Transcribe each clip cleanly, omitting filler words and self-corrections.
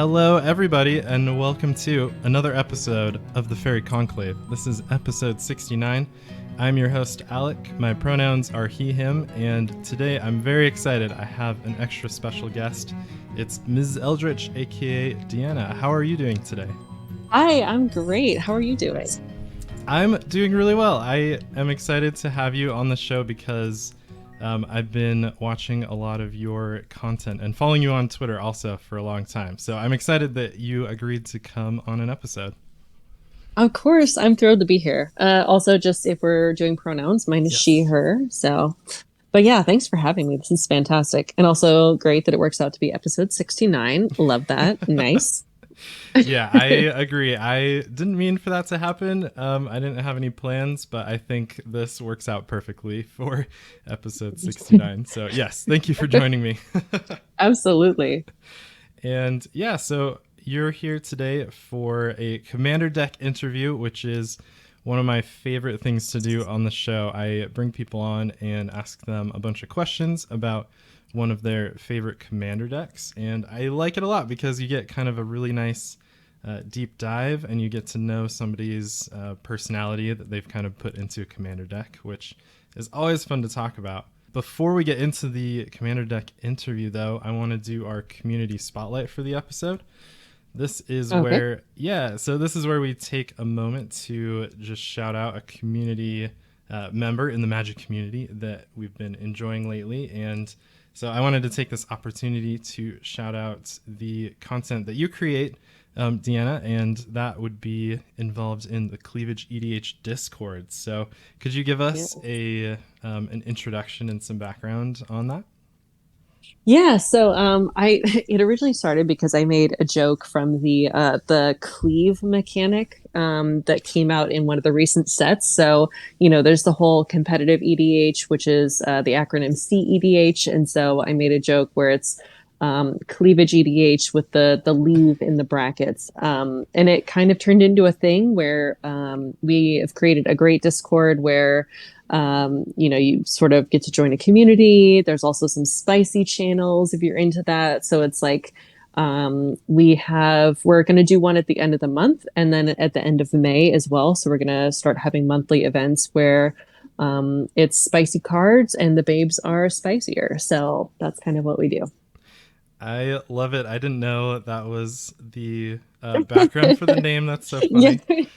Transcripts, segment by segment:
Hello, everybody, and welcome to another episode of the Faerie Conclave. This is episode 69. I'm your host, Alec. My pronouns are he, him, and today I'm very excited. I have an extra special guest. It's Ms. Eldritch, aka Deanna. How are you doing today? Hi, I'm great. How are you doing? I'm doing really well. I am excited to have you on the show because I've been watching a lot of your content and following you on Twitter also for a long time. So I'm excited that you agreed to come on an episode. Of course, I'm thrilled to be here. Also, just if we're doing pronouns, mine is she, her. So, but yeah, thanks for having me. This is fantastic. And also great that it works out to be episode 69. Love that. Nice. Yeah, I agree. I didn't mean for that to happen. I didn't have any plans, but I think this works out perfectly for episode 69. So yes, thank you for joining me. Absolutely. And yeah, so you're here today for a Commander deck interview, which is one of my favorite things to do on the show. I bring people on and ask them a bunch of questions about one of their favorite Commander decks, and I like it a lot because you get kind of a really nice deep dive, and you get to know somebody's personality that they've kind of put into a Commander deck, which is always fun to talk about. Before we get into the Commander deck interview, though, I want to do our community spotlight for the episode. This is so this is where we take a moment to just shout out a community member in the Magic community that we've been enjoying lately. And so I wanted to take this opportunity to shout out the content that you create, Deanna, and that would be involved in the Cleavage EDH Discord. So could you give us an introduction and some background on that? Yeah, so it originally started because I made a joke from the cleave mechanic that came out in one of the recent sets. So, there's the whole competitive EDH, which is the acronym CEDH, and so I made a joke where it's cleavage EDH with the leave in the brackets. And it kind of turned into a thing where we have created a great Discord where you sort of get to join a community. There's also some spicy channels if you're into that. So it's like we're going to do one at the end of the month and then at the end of May as well. So we're going to start having monthly events where it's spicy cards and the babes are spicier. So that's kind of what we do. I love it. I didn't know that was the background for the name. That's so funny.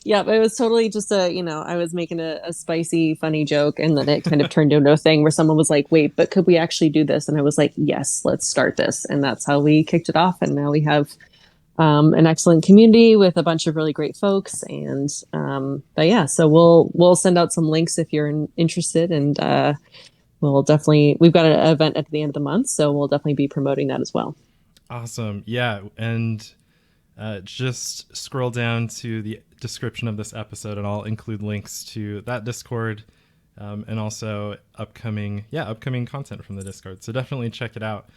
Yeah, but it was totally just I was making a spicy, funny joke, and then it kind of turned into a thing where someone was like, wait, but could we actually do this? And I was like, yes, let's start this. And that's how we kicked it off. And now we have an excellent community with a bunch of really great folks. And but yeah, so we'll send out some links if you're interested. And we've got an event at the end of the month, so we'll definitely be promoting that as well. Awesome. Yeah. And just scroll down to the description of this episode and I'll include links to that Discord and also upcoming content from the Discord. So definitely check it out.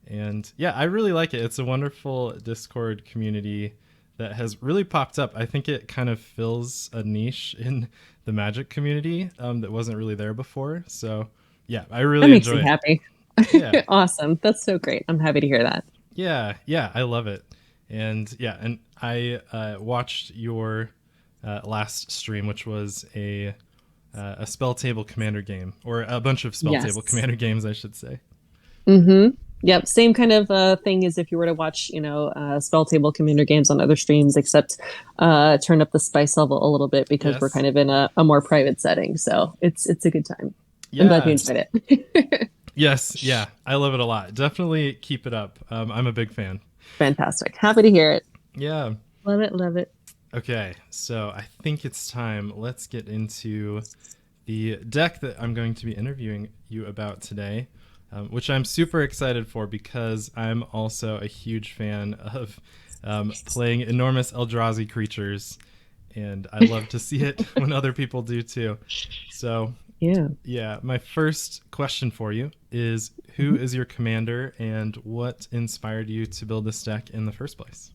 And yeah, I really like it. It's a wonderful Discord community that has really popped up. I think it kind of fills a niche in the Magic community that wasn't really there before. So yeah, I really enjoy it. That makes me happy. Yeah. Awesome. That's so great. I'm happy to hear that. Yeah, I love it. And I watched your last stream, which was a spell table commander game, or a bunch of spell table commander games, I should say. Mm-hmm. Yep, same kind of thing as if you were to watch, spell table commander games on other streams, except turn up the spice level a little bit because we're kind of in a more private setting. So it's a good time. Yeah. I'm glad you enjoyed it. Yes, yeah, I love it a lot. Definitely keep it up. I'm a big fan. Fantastic. Happy to hear it. Yeah. Love it. Okay, so I think it's time. Let's get into the deck that I'm going to be interviewing you about today, which I'm super excited for because I'm also a huge fan of playing enormous Eldrazi creatures, and I love to see it when other people do too. So yeah, my first question for you is, who is your commander and what inspired you to build this deck in the first place?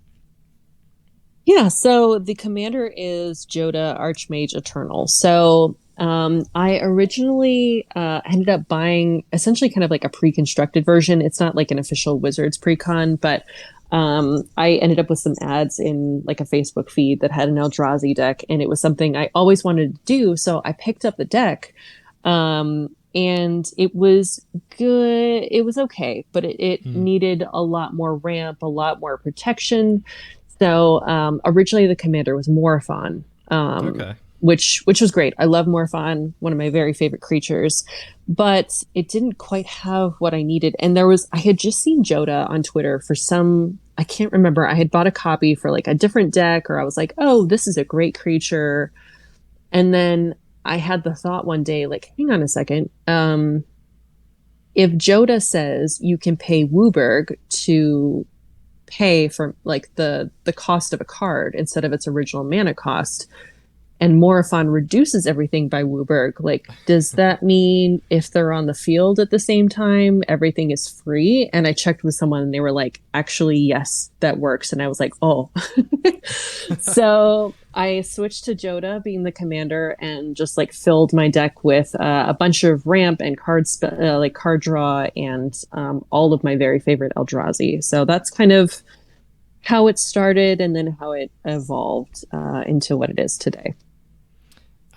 Yeah, so the commander is Jodah, Archmage Eternal. So I originally ended up buying essentially kind of like a pre-constructed version. It's not like an official Wizards precon, but I ended up with some ads in like a Facebook feed that had an Eldrazi deck, and it was something I always wanted to do. So I picked up the deck, and it was good. It was okay, but it Hmm. needed a lot more ramp, a lot more protection. So originally the commander was Morphon, Okay. which was great. I love Morphon, one of my very favorite creatures, but it didn't quite have what I needed. And I had just seen Jodah on Twitter for some, I can't remember. I had bought a copy for like a different deck, or I was like, oh, this is a great creature. And then I had the thought one day, like, hang on a second. If Jodah says you can pay Wooburg to pay for like the cost of a card instead of its original mana cost, and Morifon reduces everything by Wooburg, like, does that mean if they're on the field at the same time, everything is free? And I checked with someone and they were like, actually, yes, that works. And I was like, oh. So I switched to Jodah being the commander and just like filled my deck with a bunch of ramp and like card draw and all of my very favorite Eldrazi. So that's kind of how it started and then how it evolved into what it is today.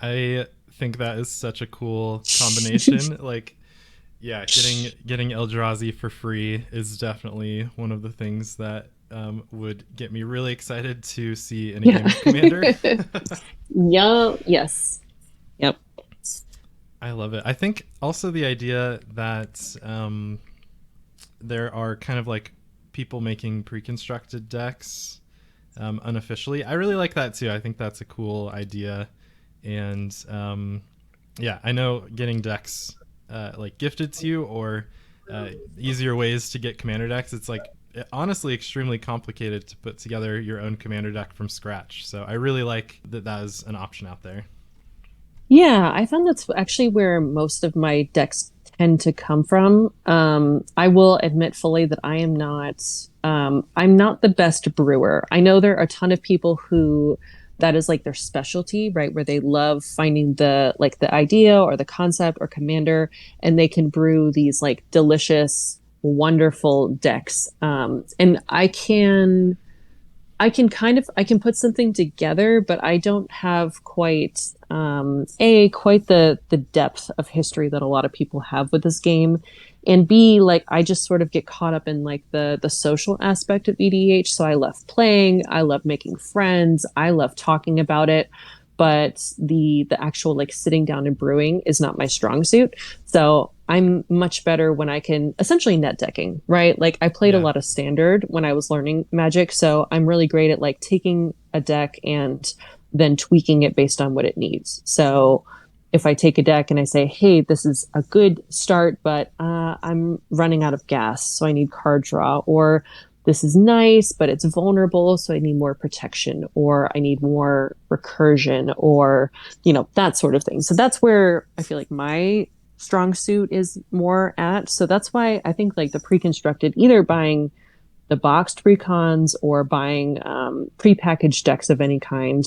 I think that is such a cool combination. Like, yeah, getting Eldrazi for free is definitely one of the things that would get me really excited to see in a Yeah. game of Commander. Yeah. Yes. Yep. I love it. I think also the idea that there are kind of like people making pre-constructed decks unofficially. I really like that too. I think that's a cool idea. And yeah, I know getting decks like gifted to you or easier ways to get commander decks, it's like honestly extremely complicated to put together your own commander deck from scratch. So I really like that that is an option out there. Yeah, I found that's actually where most of my decks tend to come from. I will admit fully that I'm not the best brewer. I know there are a ton of people who that is like their specialty, right? Where they love finding the idea or the concept or commander, and they can brew these like delicious, wonderful decks. And I can put something together, but I don't have quite the depth of history that a lot of people have with this game, and B, like I just sort of get caught up in like the social aspect of EDH. So I love playing, I love making friends, I love talking about it, but the actual like sitting down and brewing is not my strong suit. So I'm much better when I can essentially net decking, right? Like I played a Yeah. lot of standard when I was learning Magic, so I'm really great at like taking a deck and then tweaking it based on what it needs. So if I take a deck and I say, hey, this is a good start, but I'm running out of gas, so I need card draw, or this is nice, but it's vulnerable, so I need more protection, or I need more recursion, or, that sort of thing. So that's where I feel like my strong suit is more at. So that's why I think like the pre-constructed, either buying the boxed precons or buying pre-packaged decks of any kind,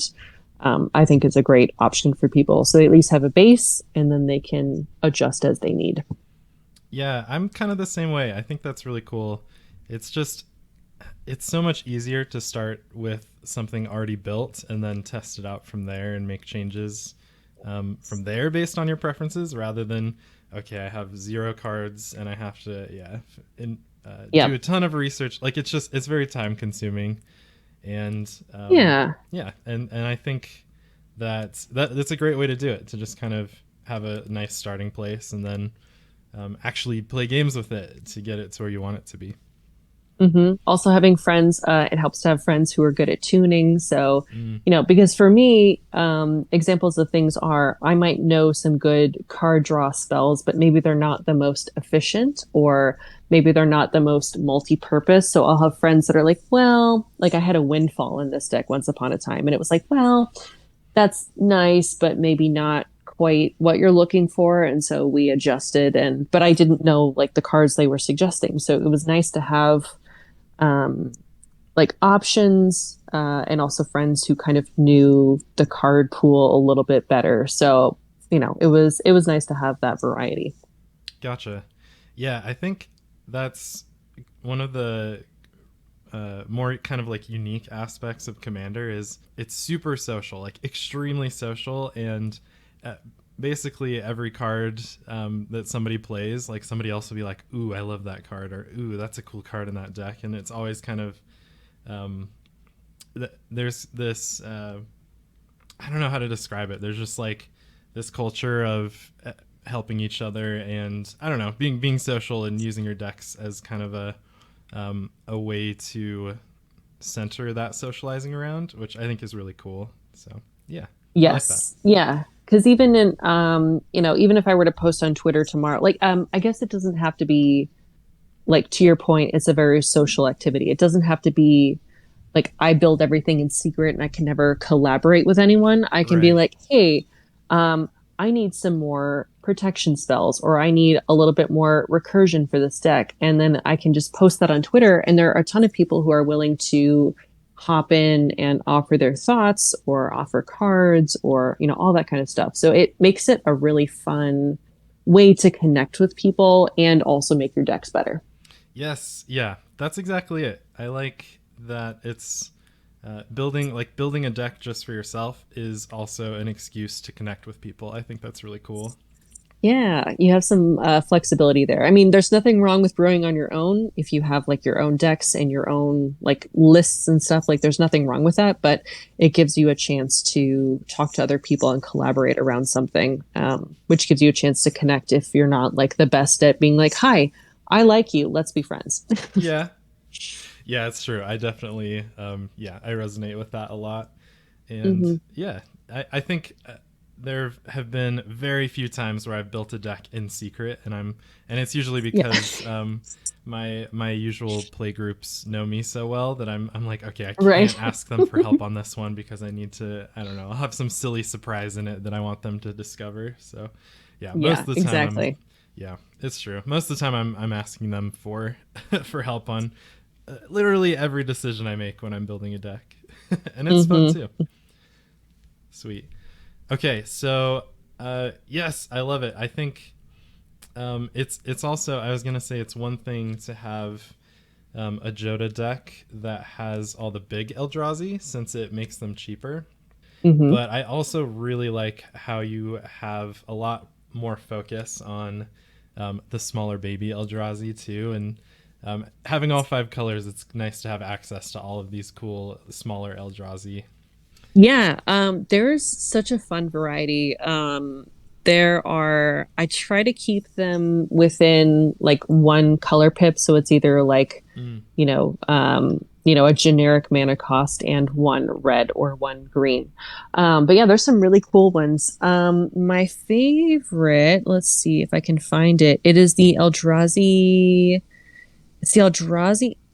I think is a great option for people. So they at least have a base and then they can adjust as they need. Yeah, I'm kind of the same way. I think that's really cool. It's just it's so much easier to start with something already built and then test it out from there and make changes from there based on your preferences rather than okay, I have 0 cards and I have to do Yep. a ton of research. Like it's very time consuming, and Yeah. yeah, and I think that's a great way to do it, to just kind of have a nice starting place and then actually play games with it to get it to where you want it to be. Also having friends, it helps to have friends who are good at tuning. So, Mm, because for me, examples of things are I might know some good card draw spells, but maybe they're not the most efficient, or maybe they're not the most multi-purpose. So I'll have friends that are like, well, like I had a windfall in this deck once upon a time, and it was like, well, that's nice, but maybe not quite what you're looking for. And so we adjusted, but I didn't know like the cards they were suggesting. So it was nice to have um, like options, and also friends who kind of knew the card pool a little bit better. So, it was nice to have that variety. gotcha. Yeah, I think that's one of the more kind of like unique aspects of Commander is it's super social, like extremely social, and basically every card that somebody plays, like somebody else will be like, ooh, I love that card, or ooh, that's a cool card in that deck. And it's always kind of there's this I don't know how to describe it. There's just like this culture of helping each other, and I don't know, being social and using your decks as kind of a way to center that socializing around, which I think is really cool. So yeah, I like that. Yes. Yeah. Because even in, even if I were to post on Twitter tomorrow, like, I guess it doesn't have to be like, to your point, it's a very social activity. It doesn't have to be like I build everything in secret and I can never collaborate with anyone. I can be Right. like, hey, I need some more protection spells, or I need a little bit more recursion for this deck. And then I can just post that on Twitter. And there are a ton of people who are willing to hop in and offer their thoughts or offer cards or, all that kind of stuff. So it makes it a really fun way to connect with people and also make your decks better. Yes. Yeah, that's exactly it. I like that it's building a deck just for yourself is also an excuse to connect with people. I think that's really cool. Yeah, you have some flexibility there. I mean, there's nothing wrong with brewing on your own if you have like your own decks and your own like lists and stuff. Like, there's nothing wrong with that, but it gives you a chance to talk to other people and collaborate around something, which gives you a chance to connect if you're not like the best at being like, "Hi, I like you. Let's be friends." Yeah. Yeah, it's true. I definitely, I resonate with that a lot. And Hmm. yeah, I think there have been very few times where I've built a deck in secret, and it's usually Yeah. because my usual play groups know me so well that I'm like, okay, I Right. can't ask them for help on this one because I need to, I don't know, I'll have some silly surprise in it that I want them to discover. So yeah, most Yeah, of the time exactly. yeah, it's true. Most of the time I'm asking them for for help on literally every decision I make when I'm building a deck. And it's fun Hmm. too. Sweet. Okay, so yes, I love it. I think it's also, I was gonna say, it's one thing to have a Jodah deck that has all the big Eldrazi since it makes them cheaper. Hmm. But I also really like how you have a lot more focus on the smaller baby Eldrazi too, and having all 5 colors, it's nice to have access to all of these cool smaller Eldrazi. Yeah, there's such a fun variety. I try to keep them within like one color pip, so it's either like, Mm. a generic mana cost and one red or one green. But yeah, there's some really cool ones. My favorite, let's see if I can find it. It's the Eldrazi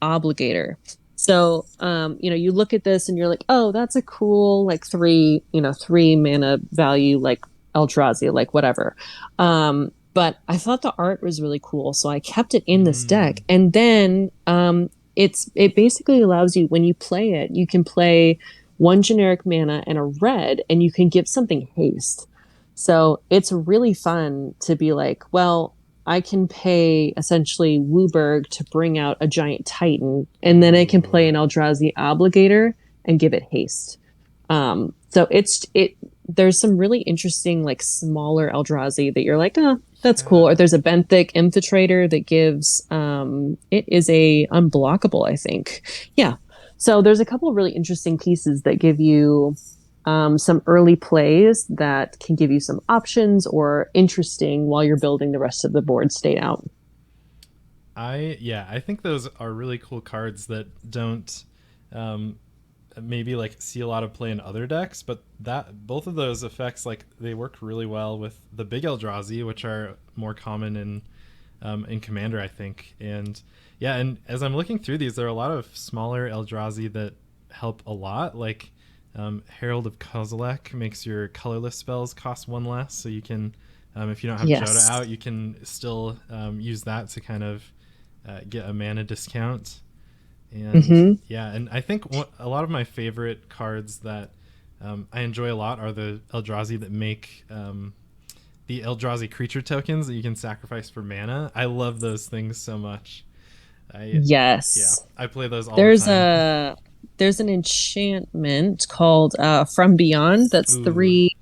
Obligator. So, you look at this and you're like, oh, that's a cool, like three mana value, like Eldrazi, like whatever. But I thought the art was really cool, so I kept it in this deck. Mm. And then, it basically allows you, when you play it, you can play one generic mana and a red, and you can give something haste. So it's really fun to be like, well, I can pay essentially Wooburg to bring out a giant Titan, and then I can play Ooh. an Eldrazi Obligator and give it haste. So there's some really interesting like smaller Eldrazi that you're like, oh, that's cool. Or Yeah. there's a Benthic Infiltrator that gives it is a unblockable, I think. Yeah. So there's a couple of really interesting pieces that give you some early plays that can give you some options or interesting while you're building the rest of the board state out. I think those are really cool cards that don't um, maybe like see a lot of play in other decks, but that both of those effects, like, they work really well with the big Eldrazi, which are more common in Commander, I think. And yeah, and as I'm looking through these, there are a lot of smaller Eldrazi that help a lot. Like Herald of Kozilek makes your colorless spells cost 1 less, so you can, if you don't have Jodah Yes. out, you can still use that to kind of get a mana discount. And Hmm. yeah, and I think a lot of my favorite cards that I enjoy a lot are the Eldrazi that make the Eldrazi creature tokens that you can sacrifice for mana. I love those things so much. Yeah, Yes. I play those all the There's time. a there's an enchantment called From Beyond that's Ooh, 3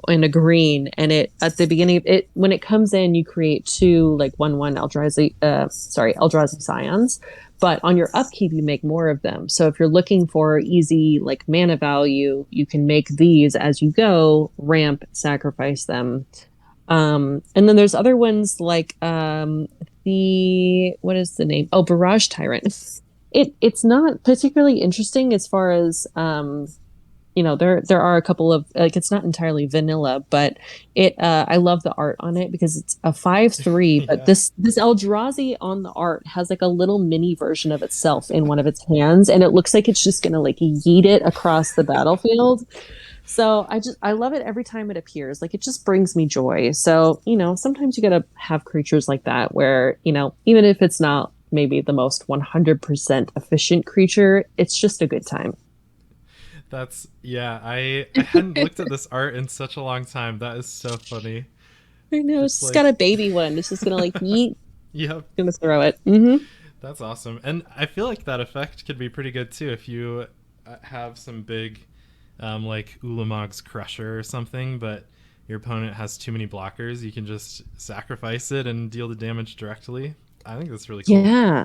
and a green, and it at the beginning it when it comes in you create 2 like 1/1 Eldrazi scions, but on your upkeep you make more of them. So if you're looking for easy like mana value, you can make these as you go, ramp, sacrifice them. And then there's other ones like the what is the name? Oh, Barrage Tyrant. It's not particularly interesting as far as there are a couple of like it's not entirely vanilla, but it I love the art on it because it's a 5/3, but yeah. this Eldrazi on the art has like a little mini version of itself in one of its hands, and it looks like it's just gonna like yeet it across the battlefield. So I love it every time it appears. Like it just brings me joy. So, sometimes you gotta have creatures like that where, even if it's not maybe the most 100% efficient creature, it's just a good time. That's yeah. I hadn't looked at this art in such a long time. That is so funny. I know, it's It's just got like, a baby one. It's just gonna like yeet, yep, gonna throw it. Mm-hmm. that's awesome. And I feel like that effect could be pretty good too if you have some big, like Ulamog's Crusher or something, but your opponent has too many blockers. You can just sacrifice it and deal the damage directly. I think that's really cool. Yeah.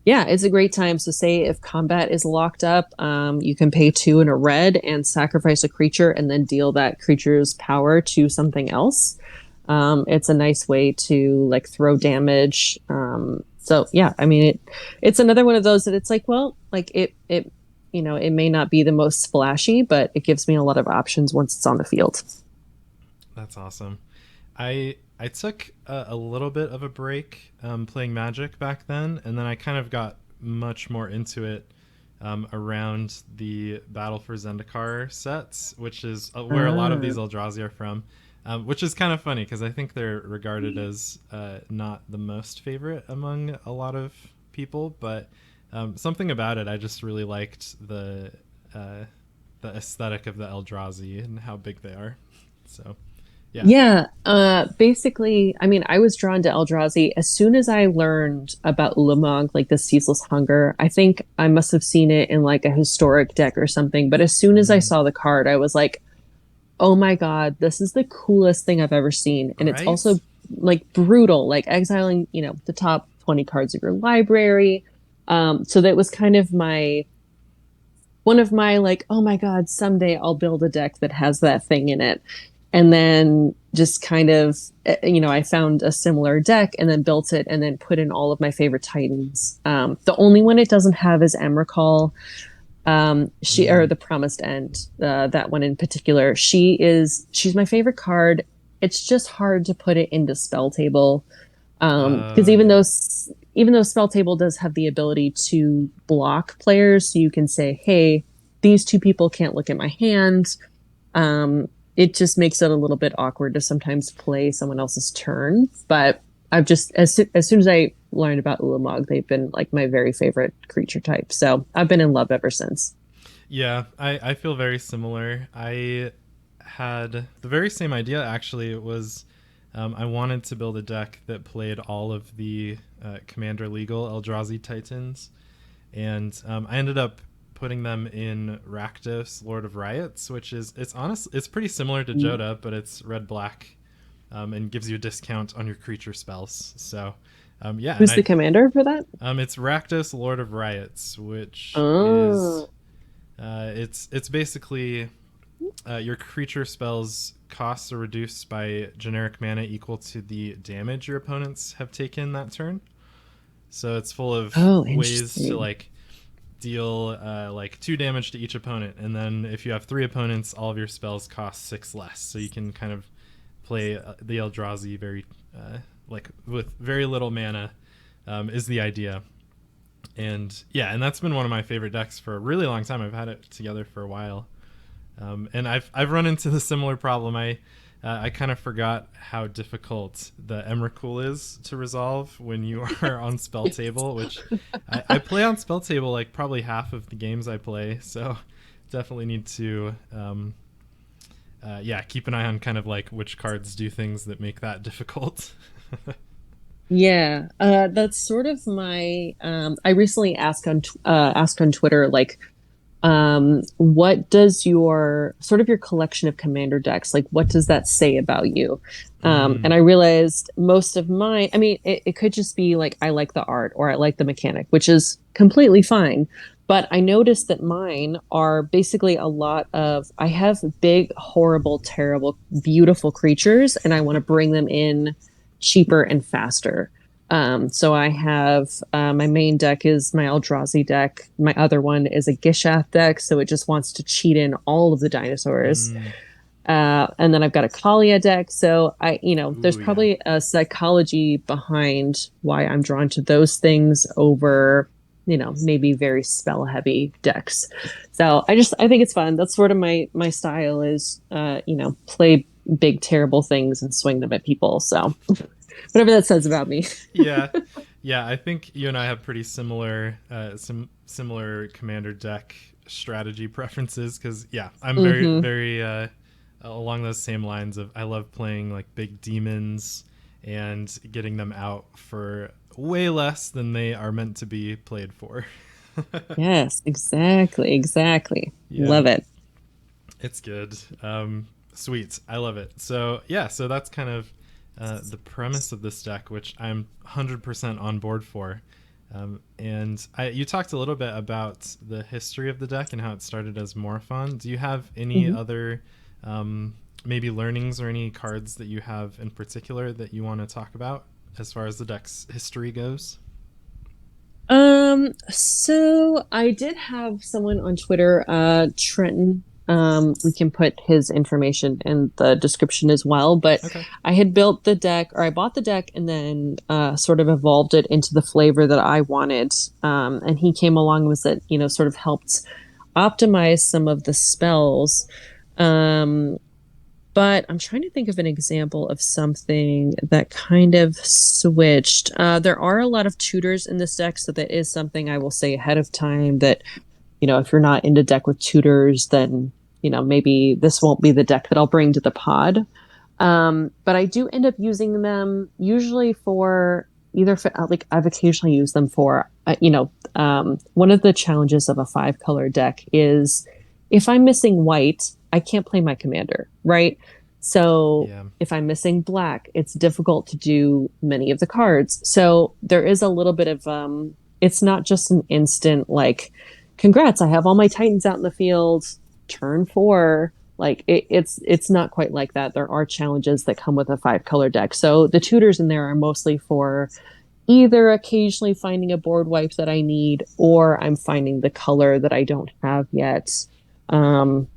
Yeah, it's a great time. So say if combat is locked up, you can pay 2 and a red and sacrifice a creature and then deal that creature's power to something else. It's a nice way to like throw damage. So yeah, I mean it's another one of those that it's like, well, like it may not be the most splashy, but it gives me a lot of options once it's on the field. That's awesome. I took a little bit of a break playing Magic back then, and then I kind of got much more into it around the Battle for Zendikar sets, which is where a lot of Ah. these Eldrazi are from. Which is kind of funny because I think they're regarded as not the most favorite among a lot of people, but something about it I just really liked the aesthetic of the Eldrazi and how big they are. So yeah. Yeah, basically, I mean, I was drawn to Eldrazi as soon as I learned about Ulamog, like the Ceaseless Hunger. I think I must have seen it in like a historic deck or something, but as soon as I Mm. saw the card, I was like, oh my God, this is the coolest thing I've ever seen. And it's Right? also like brutal, like exiling, the top 20 cards of your library. So that was kind of one of my like, oh my God, someday I'll build a deck that has that thing in it. And then just kind of, I found a similar deck and then built it and then put in all of my favorite Titans. The only one it doesn't have is Emrakul. Or Mm. the Promised End, that one in particular. She's my favorite card. It's just hard to put it into spell table. Because Yeah. even though spell table does have the ability to block players, so you can say, "Hey, these 2 people can't look at my hand." It just makes it a little bit awkward to sometimes play someone else's turn. But I've just as soon as I learned about Ulamog, they've been like my very favorite creature type. So I've been in love ever since. Yeah, I feel very similar. I had the very same idea actually. It was I wanted to build a deck that played all of the Commander Legal Eldrazi Titans, and I ended up putting them in Rakdos, Lord of Riots, which is it's pretty similar to Jodah, but it's red black, and gives you a discount on your creature spells. So yeah, and Who's the commander for that? it's Rakdos, Lord of Riots, which is Oh, it's basically your creature spells costs are reduced by generic mana equal to the damage your opponents have taken that turn. So it's full of oh, ways to interesting. like deal like 2 damage to each opponent, and then if you have 3 opponents, all of your spells cost 6 less. So you can kind of play the Eldrazi very like with very little mana, is the idea. And yeah, and that's been one of my favorite decks for a really long time. I've had it together for a while, and I've run into the similar problem. I kind of forgot how difficult the Emrakul is to resolve when you are on spell table, which I play on spell table like probably half of the games I play. So definitely need to yeah, keep an eye on kind of like which cards do things that make that difficult. Yeah, that's sort of my. I recently asked on Twitter, like, what does your sort of your collection of commander decks, like, what does that say about you? And Mm, I realized most of mine. I mean, it could just be like I like the art or I like the mechanic, which is completely fine. But I noticed that mine are basically a lot of I have big, horrible, terrible, beautiful creatures, and I want to bring them in cheaper and faster. So I have my main deck is my Eldrazi deck. My other one is a Gishath deck, so it just wants to cheat in all of the dinosaurs. mm, And then I've got a Kalia deck. So there's ooh, yeah. probably a psychology behind why I'm drawn to those things over, maybe very spell heavy decks. So I think it's fun. That's sort of my style is, play big terrible things and swing them at people. So whatever that says about me. Yeah, yeah. I think you and I have pretty similar, similar commander deck strategy preferences. Because yeah, I'm very, Hmm. very along those same lines of I love playing like big demons and getting them out for way less than they are meant to be played for. Yes, exactly, exactly. Yeah, Love it. it's good. Sweet, I love it. So yeah, so that's kind of the premise of this deck, which I'm 100% on board for. You talked a little bit about the history of the deck and how it started as Morphon. Do you have any Mhm. other maybe learnings or any cards that you have in particular that you want to talk about as far as the deck's history goes? So I did have someone on Twitter, Trenton. We can put his information in the description as well. But Okay. I had built the deck, or I bought the deck and then sort of evolved it into the flavor that I wanted. And he came along with it, sort of helped optimize some of the spells. Um, but I'm trying to think of an example of something that kind of switched. There are a lot of tutors in this deck, so that is something I will say ahead of time that, if you're not into deck with tutors, then, maybe this won't be the deck that I'll bring to the pod. But I do end up using them usually for either for, like I've occasionally used them for, one of the challenges of a 5 color deck is if I'm missing white, I can't play my commander, right? So Yeah. if I'm missing black, it's difficult to do many of the cards. So there is a little bit of, it's not just an instant like, congrats, I have all my Titans out in the field, turn 4. Like it's not quite like that. There are challenges that come with a 5 color deck. So the tutors in there are mostly for either occasionally finding a board wipe that I need, or I'm finding the color that I don't have yet. Um,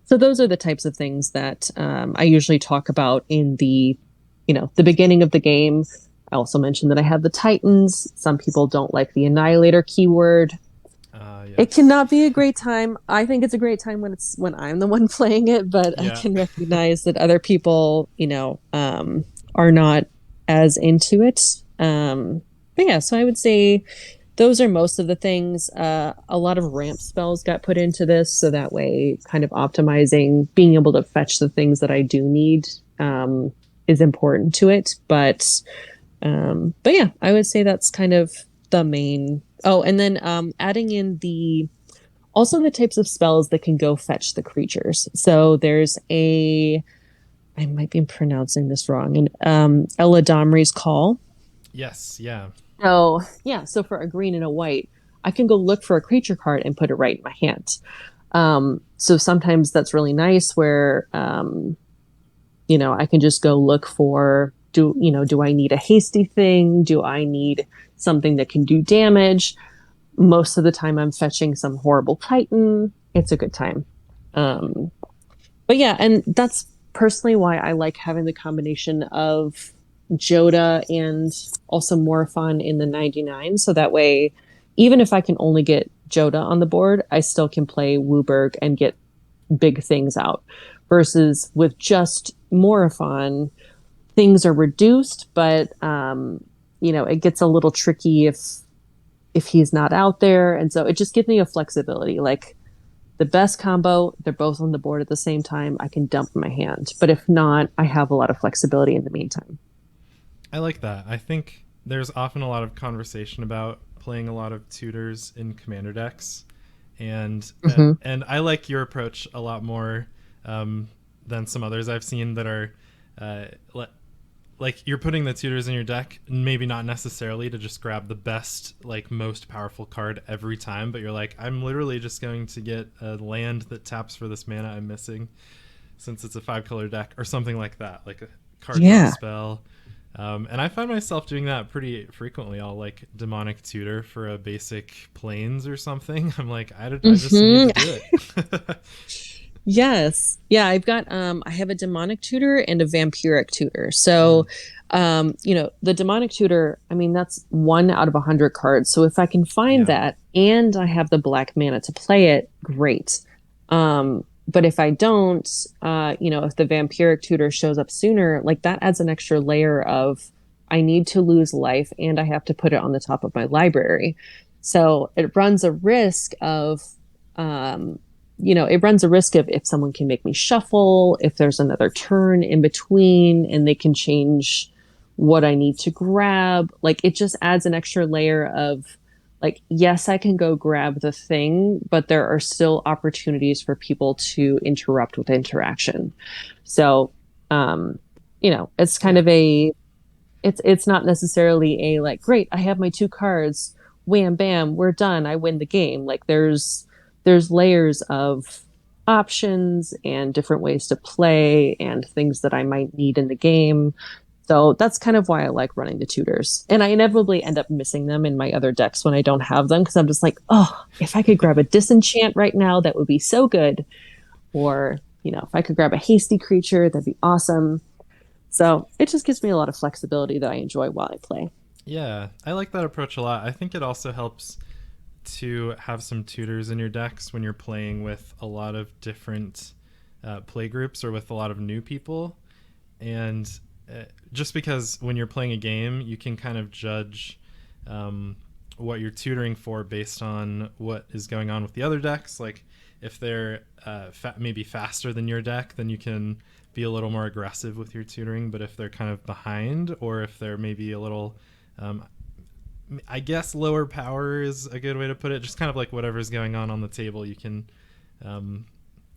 so those are the types of things that I usually talk about in the beginning of the game. I also mentioned that I have the Titans. Some people don't like the Annihilator keyword. It Yes. cannot be a great time. I think it's a great time when I'm the one playing it, but I Yeah. can recognize that other people, are not as into it. But yeah, so I would say those are most of the things. A lot of ramp spells got put into this, so that way, kind of optimizing, being able to fetch the things that I do need, is important to it. But yeah, I would say that's kind of the main. Oh, and then adding in the also the types of spells that can go fetch the creatures. So there's I might be pronouncing this wrong, and Eladamri's Call. Yes. Yeah. So yeah, so for a green and a white, I can go look for a creature card and put it right in my hand. So sometimes that's really nice where I can just go look for do I need a hasty thing? Do I need something that can do damage? Most of the time I'm fetching some horrible Titan. It's a good time. Um, but yeah, and that's personally why I like having the combination of Jodah and also Morphon in the 99. So that way, even if I can only get Jodah on the board, I still can play Wooburg and get big things out. Versus with just Morphon, things are reduced, but it gets a little tricky if he's not out there. And so it just gives me a flexibility. Like the best combo, they're both on the board at the same time. I can dump in my hand. But if not, I have a lot of flexibility in the meantime. I like that. I think there's often a lot of conversation about playing a lot of tutors in commander decks, and Hmm. and I like your approach a lot more than some others I've seen that are uh, like you're putting the tutors in your deck, maybe not necessarily to just grab the best, like most powerful card every time, but you're like, I'm literally just going to get a land that taps for this mana I'm missing, since it's a 5-color deck or something like that, like a card draw Yeah. spell. And I find myself doing that pretty frequently. I'll like demonic tutor for a basic planes or something. I'm like, I just need Hmm. to do it. Yes. Yeah, I have a demonic tutor and a vampiric tutor. So, Mm, the demonic tutor, I mean, that's 1 out of 100 cards. So if I can find yeah, that and I have the black mana to play it, great. But if I don't, if the vampiric tutor shows up sooner, like that adds an extra layer of I need to lose life and I have to put it on the top of my library. So it runs a risk of um, it runs a risk of if someone can make me shuffle, if there's another turn in between and they can change what I need to grab. Like it just adds an extra layer of like, yes, I can go grab the thing, but there are still opportunities for people to interrupt with interaction. So, it's kind yeah, of it's not necessarily a like, great, I have my 2 cards, wham bam, we're done, I win the game. Like there's layers of options and different ways to play and things that I might need in the game. So that's kind of why I like running the tutors. And I inevitably end up missing them in my other decks when I don't have them because I'm just like, oh, if I could grab a disenchant right now, that would be so good. Or, if I could grab a hasty creature, that'd be awesome. So it just gives me a lot of flexibility that I enjoy while I play. yeah. I like that approach a lot. I think it also helps to have some tutors in your decks when you're playing with a lot of different play groups or with a lot of new people. And just because when you're playing a game, you can kind of judge what you're tutoring for based on what is going on with the other decks. Like if they're maybe faster than your deck, then you can be a little more aggressive with your tutoring. But if they're kind of behind, or if they're maybe a little um, I guess lower power is a good way to put it. Just kind of like whatever's going on the table, you can um,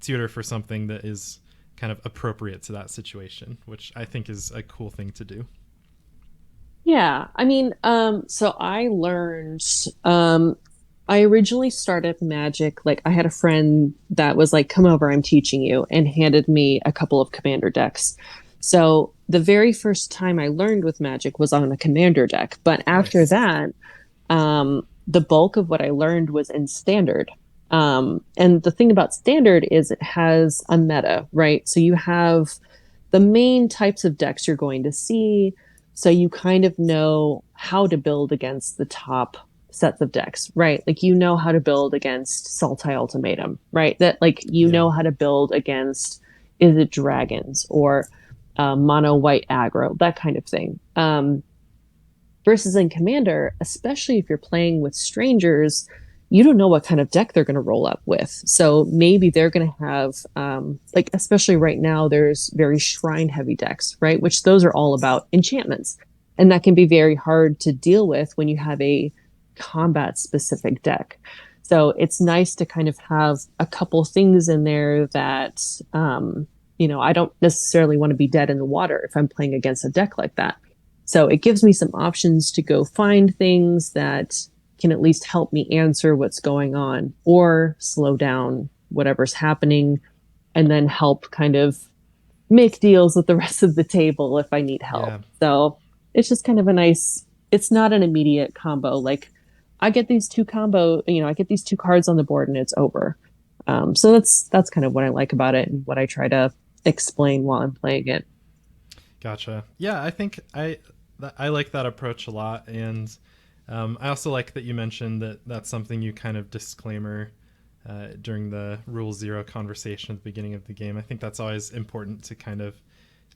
tutor for something that is kind of appropriate to that situation, which I think is a cool thing to do. Yeah, I mean, so I originally started Magic, like I had a friend that was like, come over, I'm teaching you, and handed me a couple of commander decks. So the very first time I learned with Magic was on a commander deck, but after Nice. that, the bulk of what I learned was in standard. And the thing about standard is it has a meta, right? So you have the main types of decks you're going to see. So you kind of know how to build against the top sets of decks, right? Like you know how to build against Sultai Ultimatum, right? That like you Yeah. know how to build against is it dragons or mono white aggro, that kind of thing. Versus in Commander, especially if you're playing with strangers, you don't know what kind of deck they're going to roll up with. So maybe they're going to have, like, especially right now, there's very shrine heavy decks, right? Which those are all about enchantments. And that can be very hard to deal with when you have a combat specific deck. So it's nice to kind of have a couple things in there that, I don't necessarily want to be dead in the water if I'm playing against a deck like that. So it gives me some options to go find things that can at least help me answer what's going on or slow down whatever's happening and then help kind of make deals with the rest of the table if I need help. Yeah. So it's just kind of a nice, it's not an immediate combo. Like I get these 2 cards on the board and it's over. So that's kind of what I like about it and what I try to explain while I'm playing it. Gotcha. Yeah, I think I like that approach a lot, and I also like that you mentioned that that's something you kind of disclaimer during the Rule Zero conversation at the beginning of the game. I think that's always important to kind of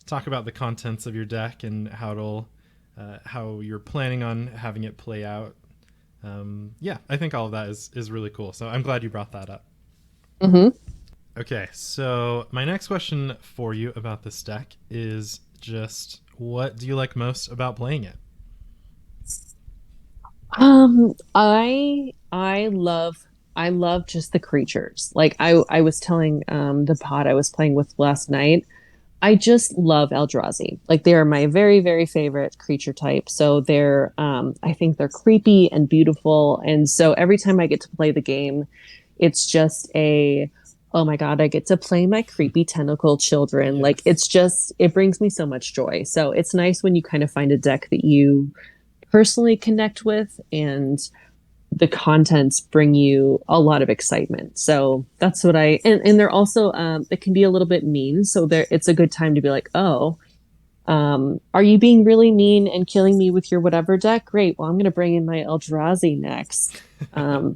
talk about the contents of your deck and how you're planning on having it play out. Yeah, I think all of that is really cool. So I'm glad you brought that up. Mm-hmm. Okay, so my next question for you about this deck is just What do you like most about playing it? I love just the creatures. Like I was telling the pod I was playing with last night, I just love Eldrazi. Like they are my very, very favorite creature type. So they're I think they're creepy and beautiful. And so every time I get to play the game, it's just a oh my God, I get to play my creepy tentacle children. Like Yes. it's just it brings me so much joy. So it's nice when you kind of find a deck that you personally connect with and the contents bring you a lot of excitement. So that's what and they're also it can be a little bit mean. So there it's a good time to be like, oh, are you being really mean and killing me with your whatever deck? Great. Well, I'm gonna bring in my Eldrazi next.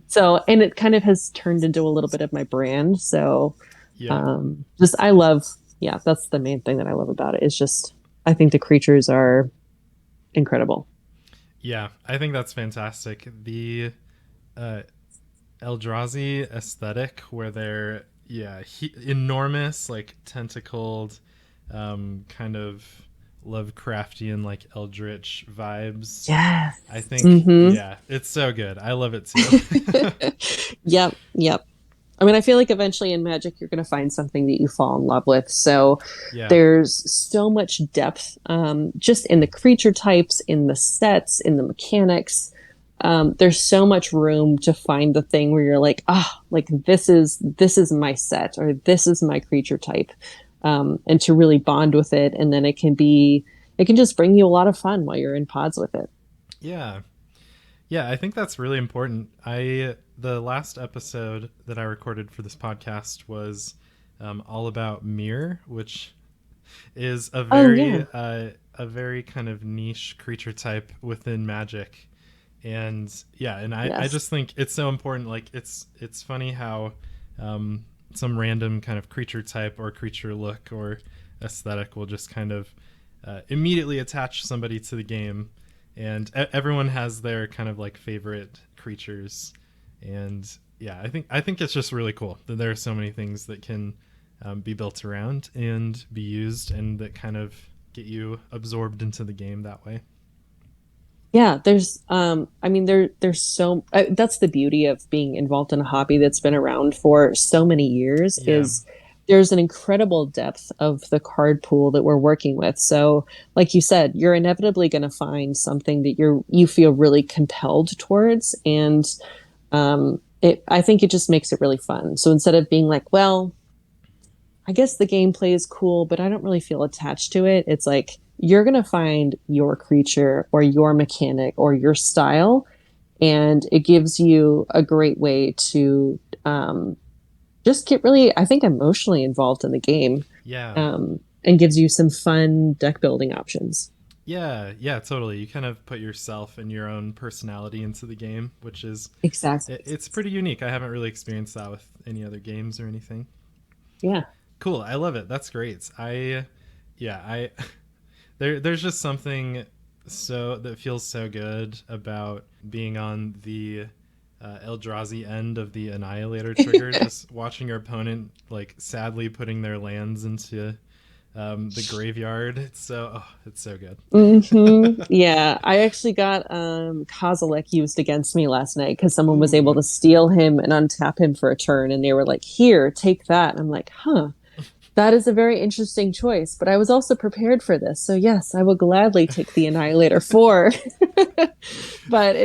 So and it kind of has turned into a little bit of my brand. So Yep. just I love, yeah, that's the main thing that I love about it is just I think the creatures are incredible. Yeah, I think that's fantastic. The uh, Eldrazi aesthetic, where they're enormous, like tentacled, kind of Lovecraftian, like Eldritch vibes. Yes. I think, Mm-hmm. yeah, it's so good. I love it too. Yep, yep. I mean, I feel like eventually in Magic, you're going to find something that you fall in love with. So Yeah, there's so much depth just in the creature types, in the sets, in the mechanics. There's so much room to find the thing where you're like, ah, like this is my set or this is my creature type, and to really bond with it, and then it can just bring you a lot of fun while you're in pods with it. yeah, yeah. I think that's really important. The last episode that I recorded for this podcast was all about mirror, which is Oh yeah, a very kind of niche creature type within Magic, and yeah, and I yes. just think it's so important. Like it's funny how some random kind of creature type or creature look or aesthetic will just kind of immediately attach somebody to the game, and everyone has their kind of like favorite creatures, and yeah, I think it's just really cool that there are so many things that can be built around and be used, and that kind of get you absorbed into the game that way. Yeah, there's I mean there's so that's the beauty of being involved in a hobby that's been around for so many years Yeah, is there's an incredible depth of the card pool that we're working with. So, like you said, you're inevitably going to find something that you feel really compelled towards, and it I think it just makes it really fun. So instead of being like, well, I guess the gameplay is cool, but I don't really feel attached to it. It's like you're going to find your creature or your mechanic or your style, and it gives you a great way to just get really, I think, emotionally involved in the game, yeah, and gives you some fun deck building options. yeah, yeah, totally. You kind of put yourself and your own personality into the game, which is Exactly. it's pretty unique. I haven't really experienced that with any other games or anything. Yeah. Cool. I love it. That's great. I there's just something so that feels so good about being on the Eldrazi end of the Annihilator trigger, just watching your opponent like sadly putting their lands into the graveyard. It's so good. Yeah, I actually got Kozilek used against me last night because someone was able Ooh, to steal him and untap him for a turn, and they were like, "Here, take that." And I'm like, "Huh, that is a very interesting choice." But I was also prepared for this, so yes, I will gladly take the Annihilator 4. But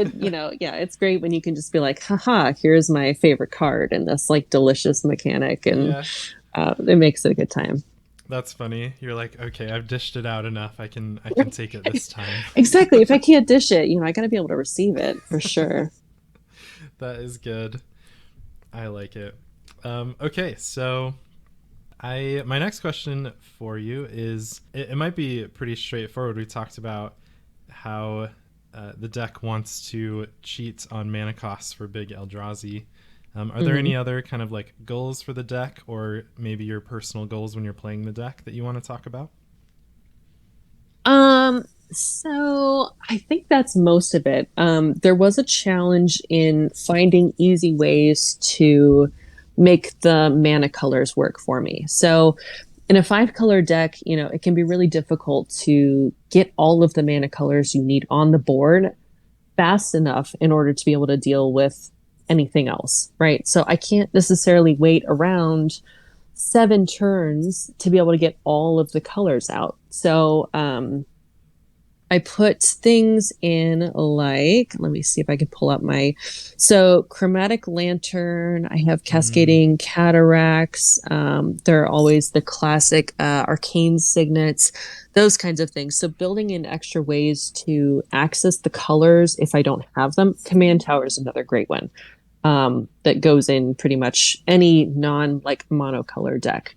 yeah, it's great when you can just be like, "Haha, here's my favorite card," and this like delicious mechanic, and yeah, it makes it a good time. that's funny. You're like, okay, I've dished it out enough. I can take it this time. Exactly. If I can't dish it, I got to be able to receive it for sure. That is good. I like it. Okay, so I my next question for you is it might be pretty straightforward. We talked about how the deck wants to cheat on mana costs for big Eldrazi. Are there Mhm. any other kind of like goals for the deck, or maybe your personal goals when you're playing the deck that you want to talk about? So I think that's most of it. There was a challenge in finding easy ways to make the mana colors work for me. So in a 5 color deck, it can be really difficult to get all of the mana colors you need on the board fast enough in order to be able to deal with anything else, right? So I can't necessarily wait around 7 turns to be able to get all of the colors out. So I put things in like, let me see if I can pull up so Chromatic Lantern, I have Cascading Cataracts. There are always the classic Arcane Signets, those kinds of things. So building in extra ways to access the colors if I don't have them. Command Tower is another great one that goes in pretty much any like monocolor deck.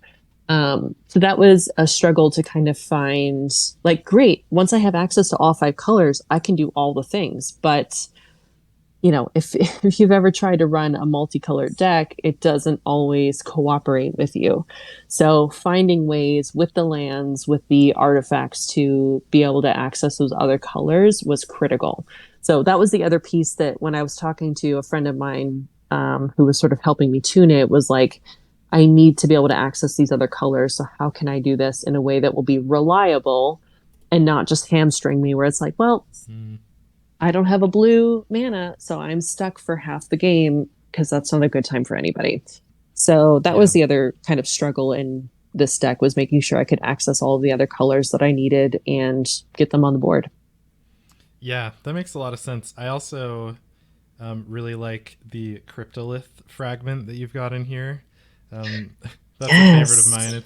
So that was a struggle to kind of find, like, great, once I have access to all 5 colors, I can do all the things. But, if you've ever tried to run a multicolored deck, it doesn't always cooperate with you. So finding ways with the lands, with the artifacts to be able to access those other colors was critical. So that was the other piece that when I was talking to a friend of mine who was sort of helping me tune it, was like, I need to be able to access these other colors. So how can I do this in a way that will be reliable and not just hamstring me where it's like, well, I don't have a blue mana, so I'm stuck for half the game, because that's not a good time for anybody. So that was the other kind of struggle in this deck, was making sure I could access all of the other colors that I needed and get them on the board. Yeah, that makes a lot of sense. I also really like the Cryptolith fragment that you've got in here. That's a favorite of mine.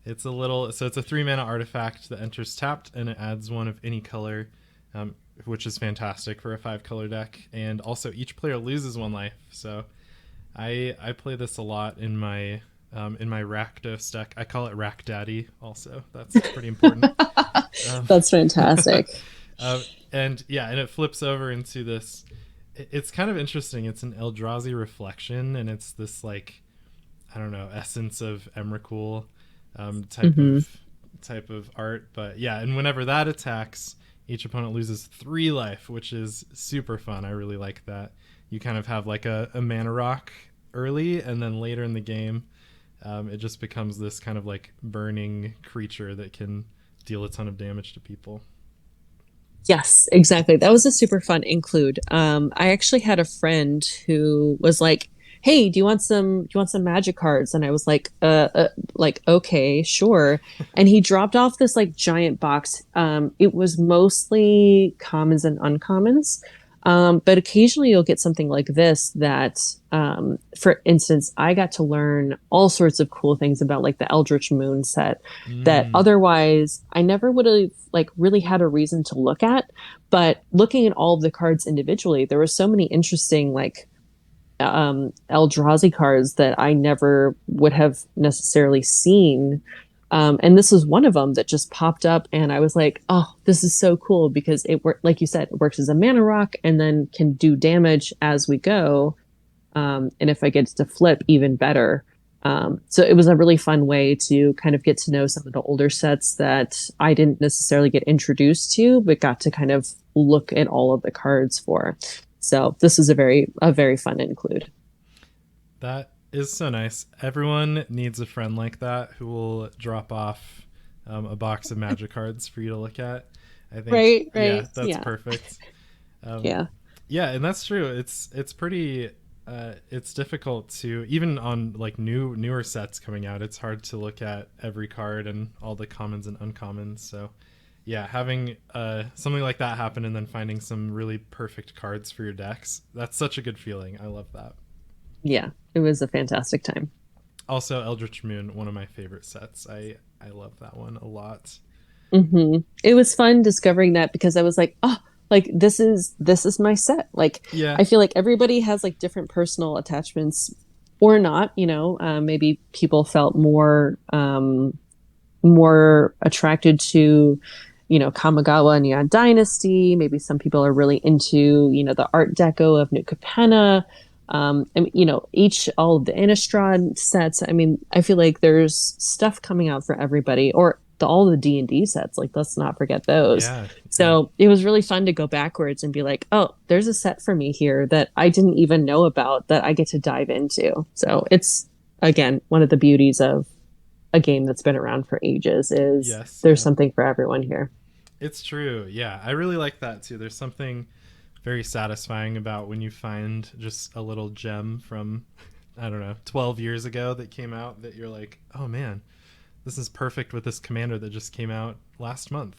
It's a little, so it's a 3-mana artifact that enters tapped, and it adds 1 of any color, which is fantastic for a 5-color deck. And also each player loses 1 life. So I play this a lot in my Rakdos deck. I call it Rack Daddy also. That's pretty important. That's fantastic. And it flips over into this. It's kind of interesting. It's an Eldrazi reflection, and it's this, like, I don't know, essence of Emrakul type of art. But yeah, and whenever that attacks, each opponent loses 3 life, which is super fun. I really like that. You kind of have like a mana rock early, and then later in the game, it just becomes this kind of like burning creature that can deal a ton of damage to people. Yes, exactly. That was a super fun include. I actually had a friend who was like, hey, do you want some magic cards? And I was like, okay, sure. And he dropped off this like giant box. It was mostly commons and uncommons. But occasionally you'll get something like this that, for instance, I got to learn all sorts of cool things about like the Eldritch Moon set that otherwise I never would have like really had a reason to look at. But looking at all of the cards individually, there were so many interesting like Eldrazi cards that I never would have necessarily seen. And this was one of them that just popped up, and I was like, oh, this is so cool, because like you said, it works as a mana rock and then can do damage as we go. And if I get to flip, even better. So it was a really fun way to kind of get to know some of the older sets that I didn't necessarily get introduced to, but got to kind of look at all of the cards for. So this is a very fun include. That is so nice. Everyone needs a friend like that who will drop off a box of magic cards for you to look at. I think, right. Yeah, that's perfect. Yeah, and that's true. It's pretty. It's difficult to, even on like newer sets coming out, it's hard to look at every card and all the commons and uncommons. So yeah, having something like that happen and then finding some really perfect cards for your decks, that's such a good feeling. I love that. Yeah, it was a fantastic time. Also, Eldritch Moon, one of my favorite sets. I love that one a lot. It was fun discovering that, because I was like, oh, like this is my set. Like, yeah. I feel like everybody has like different personal attachments or not, maybe people felt more attracted to, Kamigawa and Neon Dynasty. Maybe some people are really into, the Art Deco of New Capenna. And all of the Innistrad sets. I mean, I feel like there's stuff coming out for everybody, or all the D&D sets. Like, let's not forget those. Yeah. So it was really fun to go backwards and be like, oh, there's a set for me here that I didn't even know about that I get to dive into. So it's, again, one of the beauties of a game that's been around for ages is Yes, there's yeah. something for everyone here. It's true. Yeah, I really like that too. There's something very satisfying about when you find just a little gem from, I don't know, 12 years ago that came out that you're like, oh man, this is perfect with this commander that just came out last month.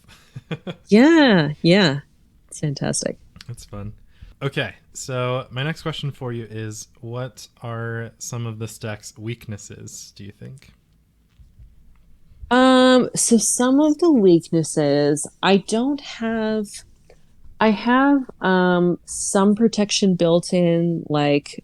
Yeah, yeah. It's fantastic. That's fun. Okay, so my next question for you is, what are some of this deck's weaknesses, do you think? So some of the weaknesses, I have some protection built in, like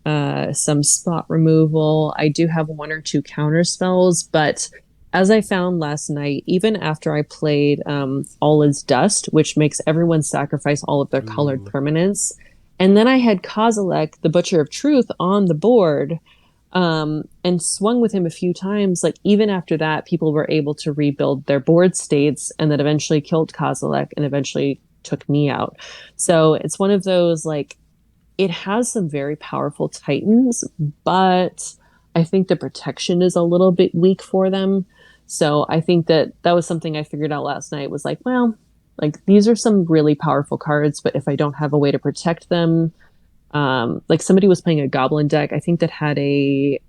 some spot removal. I do have one or two counter spells, but as I found last night, even after I played All Is Dust, which makes everyone sacrifice all of their colored Ooh. permanents, and then I had Kozilek, the Butcher of Truth, on the board, and swung with him a few times. Like even after that, people were able to rebuild their board states, and then eventually killed Kozilek, and eventually took me out. So it's one of those like it has some very powerful titans, but I think the protection is a little bit weak for them. So I think that that was something I figured out last night was like, well, like these are some really powerful cards, but if I don't have a way to protect them, like somebody was playing a goblin deck, I think that had a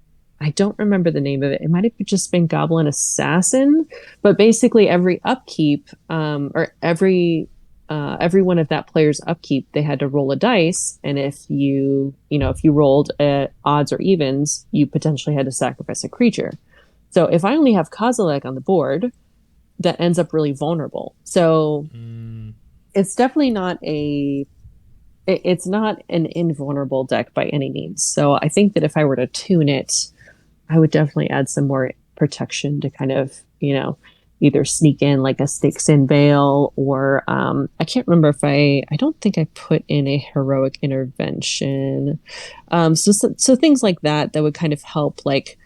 I don't remember the name of it. It might have just been Goblin Assassin, but basically every upkeep, or every one of that player's upkeep, they had to roll a dice, and if if you rolled at odds or evens, you potentially had to sacrifice a creature. So if I only have Kozilek on the board, that ends up really vulnerable. So Mm, it's definitely not it's not an invulnerable deck by any means. So I think that if I were to tune it, I would definitely add some more protection to kind of, either sneak in like a Sticks in Veil, or I can't remember if I don't think I put in a heroic intervention. So things like that that would kind of help like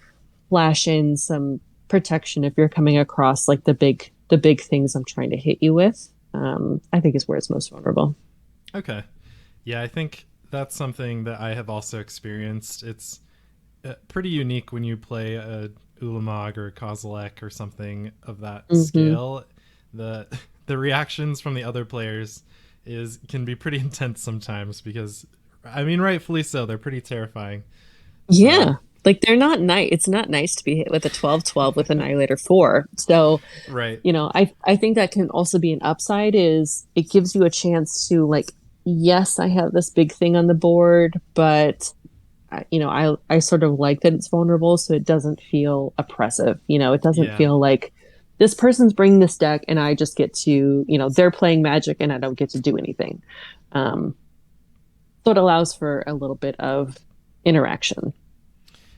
flash in some protection if you're coming across like the big things I'm trying to hit you with. I think is where it's most vulnerable. okay. Yeah, I think that's something that I have also experienced. It's pretty unique when you play a Ulamog or Kozilek or something of that Hmm. scale. The the reactions from the other players is can be pretty intense sometimes because I mean rightfully so, they're pretty terrifying. So Yeah. Like they're not nice. It's not nice to be hit with a 12/12 with Annihilator 4. So, right. I think that can also be an upside is it gives you a chance to like, yes, I have this big thing on the board, but I sort of like that it's vulnerable so it doesn't feel oppressive. It doesn't Yeah. feel like this person's bringing this deck and I just get to, they're playing Magic and I don't get to do anything. Um, so it allows for a little bit of interaction.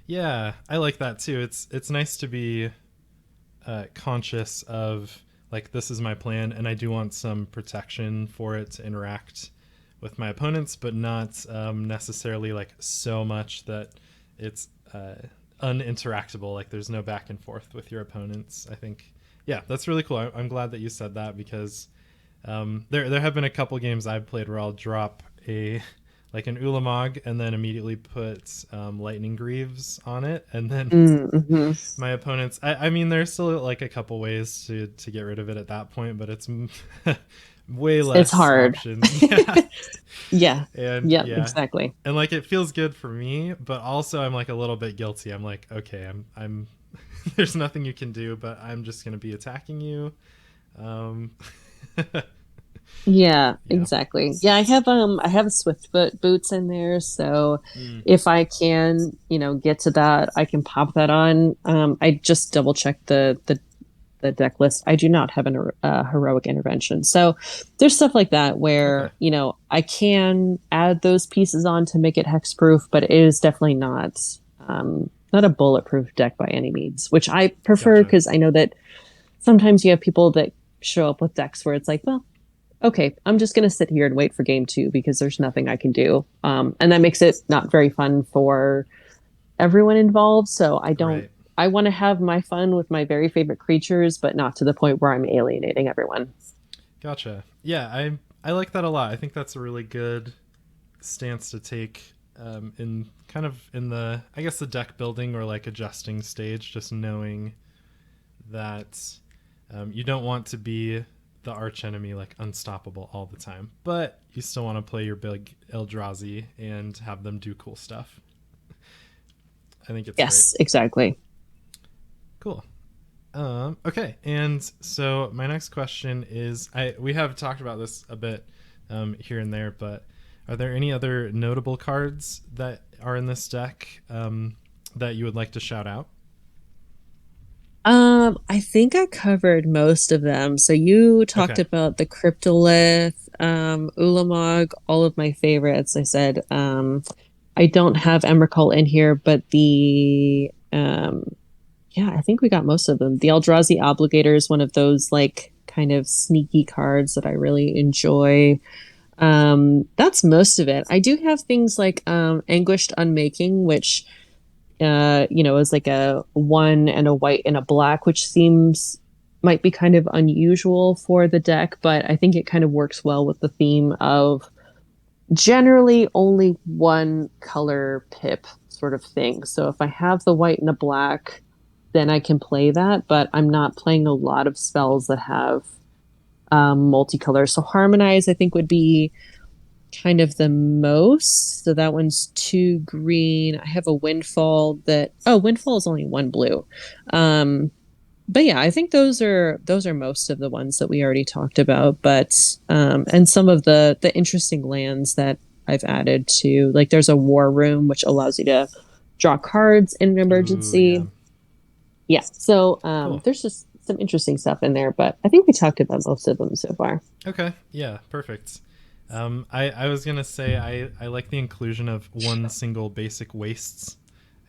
Yeah, I like that too. It's nice to be conscious of like this is my plan and I do want some protection for it to interact with my opponents, but not necessarily like so much that it's uninteractable. Like there's no back and forth with your opponents. I think, yeah, that's really cool. I'm glad that you said that because there have been a couple games I've played where I'll drop a like an Ulamog and then immediately put Lightning Greaves on it, and then Mm-hmm. my opponents. I mean, there's still like a couple ways to get rid of it at that point, but it's way It's less hard. options. Yeah, Yeah. and Yep, yeah, exactly. and like it feels good for me, but also I'm like a little bit guilty. I'm like, okay, I'm there's nothing you can do, but I'm just gonna be attacking you. Um, Yeah, yeah. exactly. Yeah, I have Swift boots in there, so Mm, if I can, get to that, I can pop that on. I just double checked the deck list. I do not have an heroic intervention. So there's stuff like that okay. where, I can add those pieces on to make it hexproof, but it is definitely not a bulletproof deck by any means, which I prefer Gotcha. because I know that sometimes you have people that show up with decks where it's like, well, okay, I'm just going to sit here and wait for game two because there's nothing I can do. And that makes it not very fun for everyone involved. So Right. I want to have my fun with my very favorite creatures, but not to the point where I'm alienating everyone. Gotcha. Yeah, I like that a lot. I think that's a really good stance to take in kind of in the I guess the deck building or like adjusting stage, just knowing that you don't want to be the archenemy, like unstoppable all the time, but you still want to play your big Eldrazi and have them do cool stuff. I think it's Yes, great. exactly. Cool. Okay, and so my next question is, we have talked about this a bit here and there, but are there any other notable cards that are in this deck that you would like to shout out? I think I covered most of them. So you talked Okay. about the Cryptolith, Ulamog, all of my favorites. I said, I don't have Emrakul in here, but yeah, I think we got most of them. The Eldrazi Obligator is one of those like kind of sneaky cards that I really enjoy. That's most of it. I do have things like Anguished Unmaking, which is like a 1 and a white and a black, which seems might be kind of unusual for the deck, but I think it kind of works well with the theme of generally only one color pip sort of thing. So if I have the white and the black, then I can play that, but I'm not playing a lot of spells that have multicolor. So Harmonize, I think, would be kind of the most. So that one's 2 green. I have a Windfall Windfall is only 1 blue. But yeah, I think those are most of the ones that we already talked about. But and some of the interesting lands that I've added to, like there's a War Room which allows you to draw cards in an Ooh, yeah. emergency. Yeah. So Cool. there's just some interesting stuff in there, but I think we talked about most of them so far. Okay. Yeah, perfect. I was going to say I like the inclusion of one single basic wastes.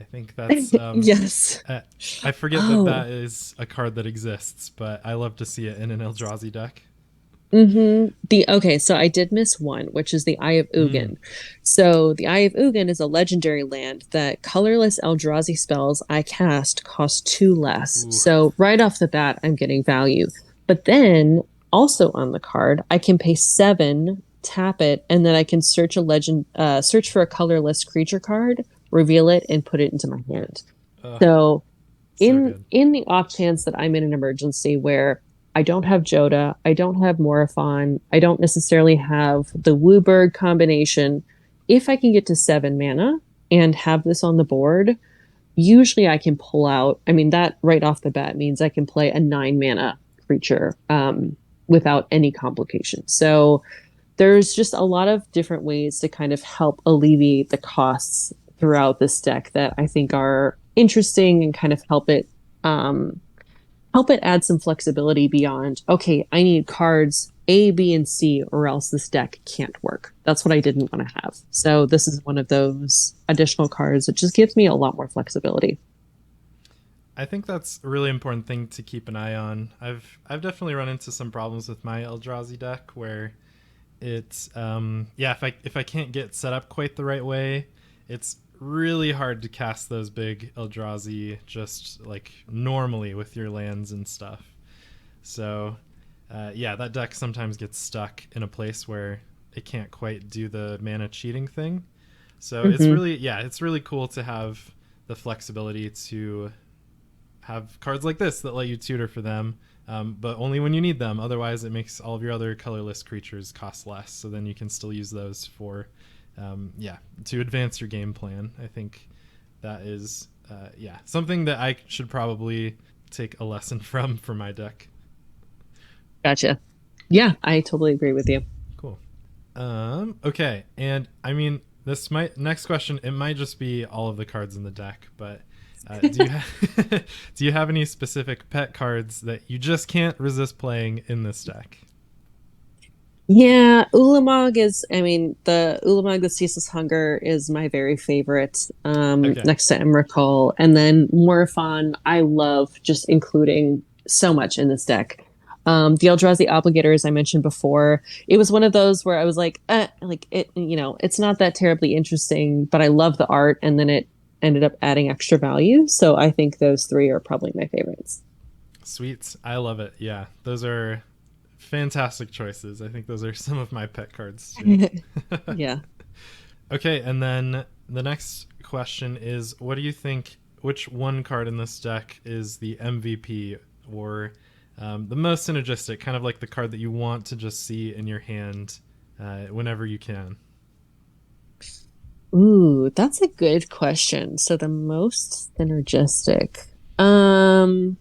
I think that's Yes. I forget that Oh. that is a card that exists, but I love to see it in an Eldrazi deck. So I did miss one, which is the Eye of Mm. Ugin. So the Eye of Ugin is a legendary land that colorless Eldrazi spells I cast cost 2 less. Ooh. So right off the bat, I'm getting value. But then also on the card, I can pay 7, tap it, and then I can search for a colorless creature card, reveal it, and put it into my hand. So So good. in the off chance that I'm in an emergency where I don't have Jodah, I don't have Morophon, I don't necessarily have the Wooburg combination, if I can get to 7 mana and have this on the board, usually I can pull out. I mean, that right off the bat means I can play a 9 mana creature without any complications. So there's just a lot of different ways to kind of help alleviate the costs throughout this deck that I think are interesting and kind of help it add some flexibility beyond, okay, I need cards A, B, and C, or else this deck can't work. That's what I didn't want to have. So this is one of those additional cards that just gives me a lot more flexibility. I think that's a really important thing to keep an eye on. I've definitely run into some problems with my Eldrazi deck where it's if I can't get set up quite the right way, it's really hard to cast those big Eldrazi just like normally with your lands and stuff. So that deck sometimes gets stuck in a place where it can't quite do the mana cheating thing. So it's really cool to have the flexibility to have cards like this that let you tutor for them, but only when you need them. Otherwise, it makes all of your other colorless creatures cost less. So then you can still use those for, to advance your game plan. I think that is, something that I should probably take a lesson from for my deck. Gotcha. Yeah, I totally agree with you. Cool. Okay, and I mean, next question. It might just be all of the cards in the deck, but do you have any specific pet cards that you just can't resist playing in this deck? Yeah, Ulamog the Ulamog, the Ceaseless Hunger is my very favorite, Okay. next to Emrakul. And then Morophon, I love just including so much in this deck. The Eldrazi Obligator, as I mentioned before, it was one of those where I was like it's not that terribly interesting, but I love the art, and then it ended up adding extra value. So I think those 3 are probably my favorites. Sweet. I love it. Yeah, those are fantastic choices. I think those are some of my pet cards too. Yeah. Okay, and then the next question is, what do you think, which one card in this deck is the MVP or the most synergistic, kind of like the card that you want to just see in your hand whenever you can? Ooh, that's a good question. So the most synergistic. Um,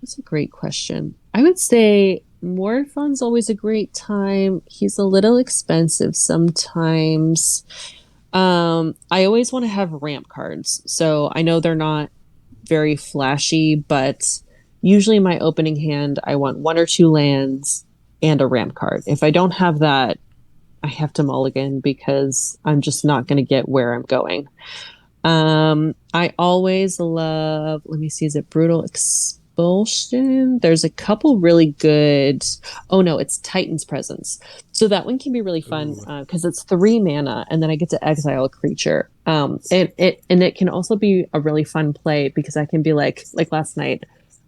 that's a great question. I would say Morphin's always a great time. He's a little expensive sometimes. I always want to have ramp cards. So I know they're not very flashy, but usually in my opening hand, I want one or two lands and a ramp card. If I don't have that, I have to mulligan because I'm just not going to get where I'm going. I always love, let me see, is it Brutal Expulsion? There's a couple really good. Oh no, it's Titan's Presence. So that one can be really fun because it's 3 mana, and then I get to exile a creature. And it can also be a really fun play because I can be like last night,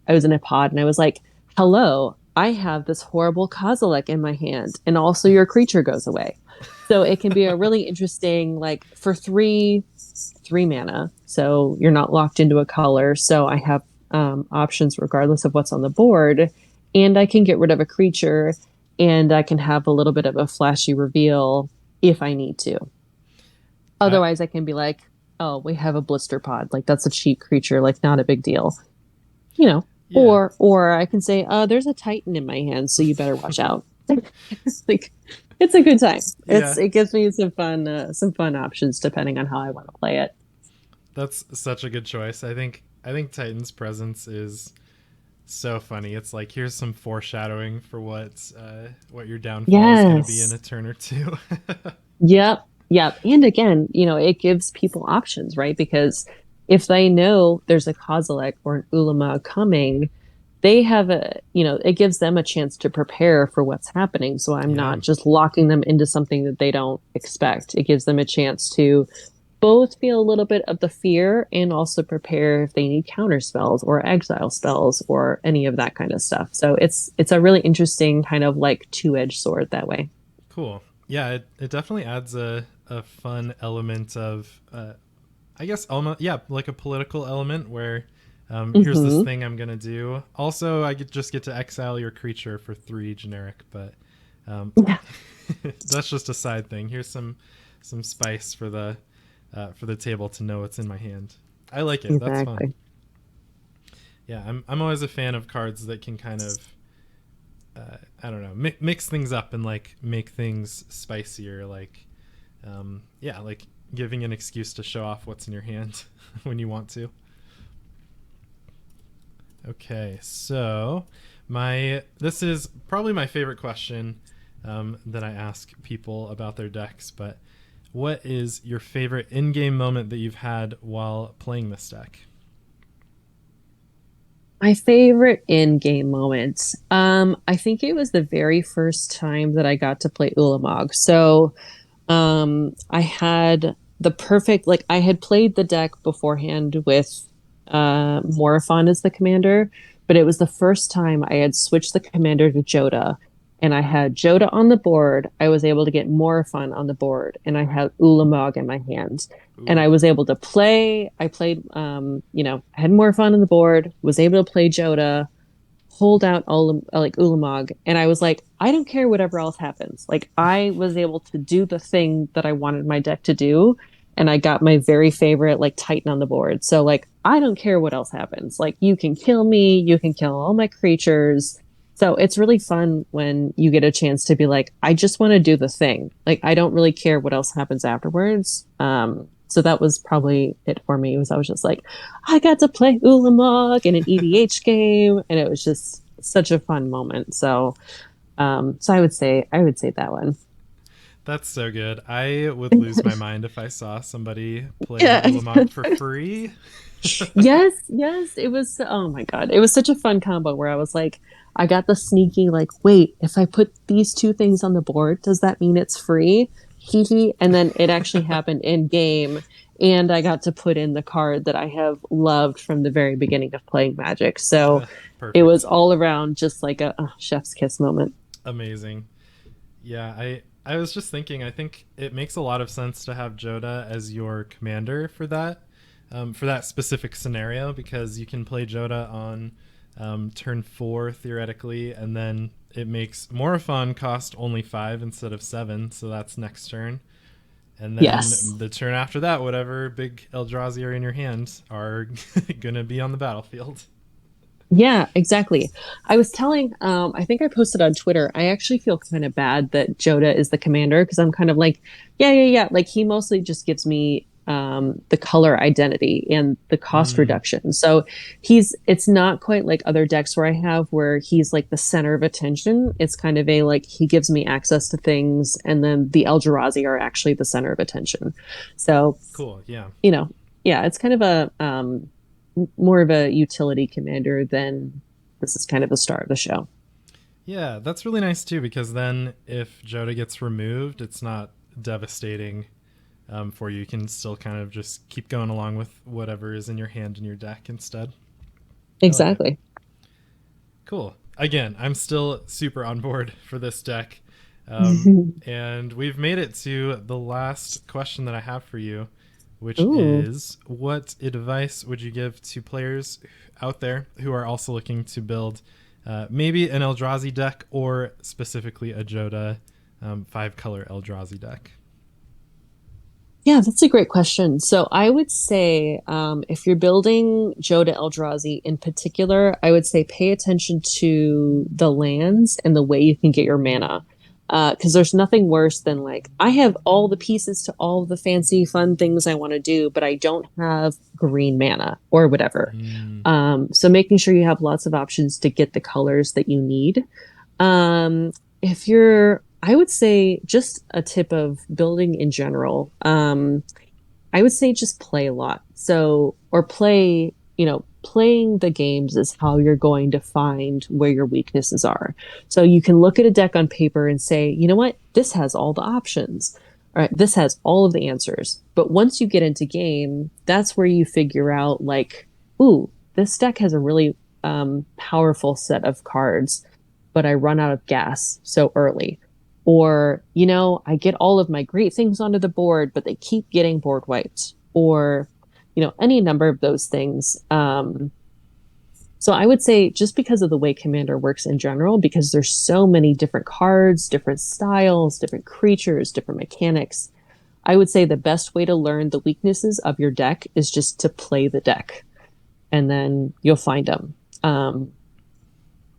I was in a pod and I was like, "Hello, I have this horrible Kozilek in my hand, and also your creature goes away." So it can be a really interesting, like for three mana. So you're not locked into a color. So I have options regardless of what's on the board, and I can get rid of a creature, and I can have a little bit of a flashy reveal if I need to. Otherwise, I can be like, "Oh, we have a blister pod. Like that's a cheap creature. Like not a big deal." You know. Yeah. Or I can say, there's a Titan in my hand, so you better watch out. Like, it's a good time. It gives me some fun options depending on how I want to play it. That's such a good choice. I think Titan's Presence is so funny. It's like, here's some foreshadowing for what your downfall is going to be in a turn or two. Yep. And again, it gives people options, right? Because if they know there's a Kozilek or an Ulamog coming, they have it gives them a chance to prepare for what's happening. So I'm not just locking them into something that they don't expect. It gives them a chance to both feel a little bit of the fear and also prepare if they need counter spells or exile spells or any of that kind of stuff. So it's a really interesting kind of like two-edged sword that way. Cool. Yeah, it definitely adds a fun element of I guess almost, like a political element where here's this thing I'm gonna do. Also, I just get to exile your creature for 3 generic, but that's just a side thing. Here's some spice for the table to know what's in my hand. I like it. Exactly. That's fun. Yeah, I'm always a fan of cards that can kind of I don't know, mix things up and like make things spicier. Like like giving an excuse to show off what's in your hand when you want to. Okay, so this is probably my favorite question that I ask people about their decks, but what is your favorite in-game moment that you've had while playing this deck? My favorite in-game moments. I think it was the very first time that I got to play Ulamog. So I had the perfect, like I had played the deck beforehand with Morphon as the commander, but it was the first time I had switched the commander to Jodah, and I had Jodah on the board. I was able to get Morphon on the board, and I had Ulamog in my hand. Ooh. And I was able to play. I played, I had Morphon on the board, was able to play Jodah, hold out all like Ulamog, and I was like, I don't care whatever else happens. Like I was able to do the thing that I wanted my deck to do, and I got my very favorite like Titan on the board. So like I don't care what else happens. Like you can kill me, you can kill all my creatures. So it's really fun when you get a chance to be like, I just want to do the thing. Like I don't really care what else happens afterwards. So that was probably it for me. I was just like, I got to play Ulamog in an EDH game, and it was just such a fun moment. So, so I would say that one. That's so good. I would lose my mind if I saw somebody play Ulamog for free. Yes, it was. Oh my god, it was such a fun combo where I was like, I got the sneaky like, wait, if I put these 2 things on the board, does that mean it's free? And then it actually happened in game, and I got to put in the card that I have loved from the very beginning of playing Magic. So it was all around just like a chef's kiss moment. Amazing. Yeah, I was just thinking, I think it makes a lot of sense to have Jodah as your commander for that specific scenario, because you can play Jodah on turn 4 theoretically, and then it makes Morophon cost only 5 instead of 7, so that's next turn. And then Yes. the turn after that, whatever big Eldrazi are in your hand are going to be on the battlefield. Yeah, exactly. I was telling, I think I posted on Twitter, I actually feel kind of bad that Jodah is the commander because I'm kind of like, yeah. Like he mostly just gives me the color identity and the cost reduction. So it's not quite like other decks where I have where he's like the center of attention. It's kind of a like he gives me access to things and then the Eldrazi are actually the center of attention. So, Cool, yeah. Yeah, it's kind of a more of a utility commander than this is kind of the star of the show. Yeah, that's really nice too, because then if Jodah gets removed, it's not devastating for you. You can still kind of just keep going along with whatever is in your hand in your deck instead. Exactly. Cool. Again, I'm still super on board for this deck. And we've made it to the last question that I have for you, which is, what advice would you give to players out there who are also looking to build maybe an Eldrazi deck or specifically a Jodah 5-color Eldrazi deck? Yeah, that's a great question. So I would say if you're building Jodah Eldrazi in particular, I would say pay attention to the lands and the way you can get your mana. Because there's nothing worse than like, I have all the pieces to all the fancy fun things I want to do, but I don't have green mana or whatever. So making sure you have lots of options to get the colors that you need. If you're, I would say just a tip of building in general. I would say just play a lot. So, or play, playing the games is how you're going to find where your weaknesses are. So you can look at a deck on paper and say, you know what, this has all the options. All right, this has all of the answers. But once you get into game, that's where you figure out like, ooh, this deck has a really powerful set of cards, but I run out of gas so early. Or, I get all of my great things onto the board, but they keep getting board wiped. Or, any number of those things. So I would say just because of the way Commander works in general, because there's so many different cards, different styles, different creatures, different mechanics, I would say the best way to learn the weaknesses of your deck is just to play the deck, and then you'll find them.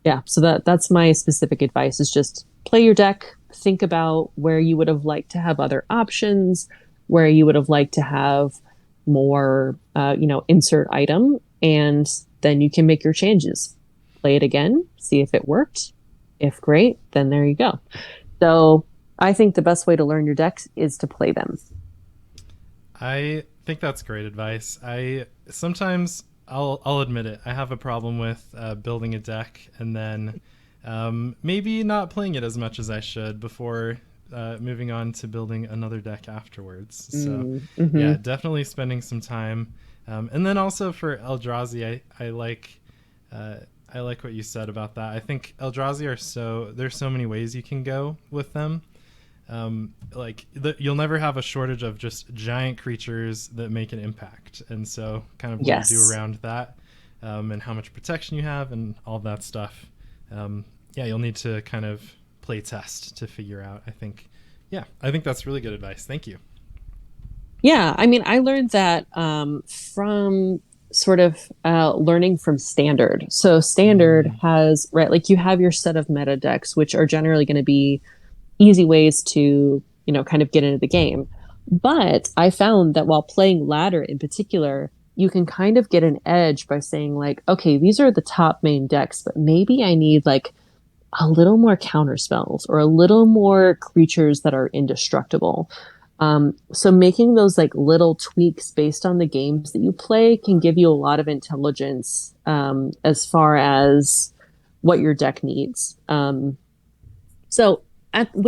Yeah, so that's my specific advice is just play your deck, think about where you would have liked to have other options, where you would have liked to have more, insert item, and then you can make your changes. Play it again, see if it worked. If great, then there you go. So I think the best way to learn your decks is to play them. I think that's great advice. I'll admit it. I have a problem with building a deck and then maybe not playing it as much as I should before moving on to building another deck afterwards. So yeah, definitely spending some time. And then also for Eldrazi, I like what you said about that. I think Eldrazi there's so many ways you can go with them. You'll never have a shortage of just giant creatures that make an impact, and so kind of what you do around that, and how much protection you have and all that stuff. You'll need to kind of play test to figure out. I think that's really good advice. Thank you. Yeah, I mean, I learned that from sort of learning from Standard. So Standard has, right, like you have your set of meta decks, which are generally going to be easy ways to, kind of get into the game. But I found that while playing ladder in particular, you can kind of get an edge by saying like, okay, these are the top main decks, but maybe I need like a little more counter spells or a little more creatures that are indestructible. So making those like little tweaks based on the games that you play can give you a lot of intelligence as far as what your deck needs. With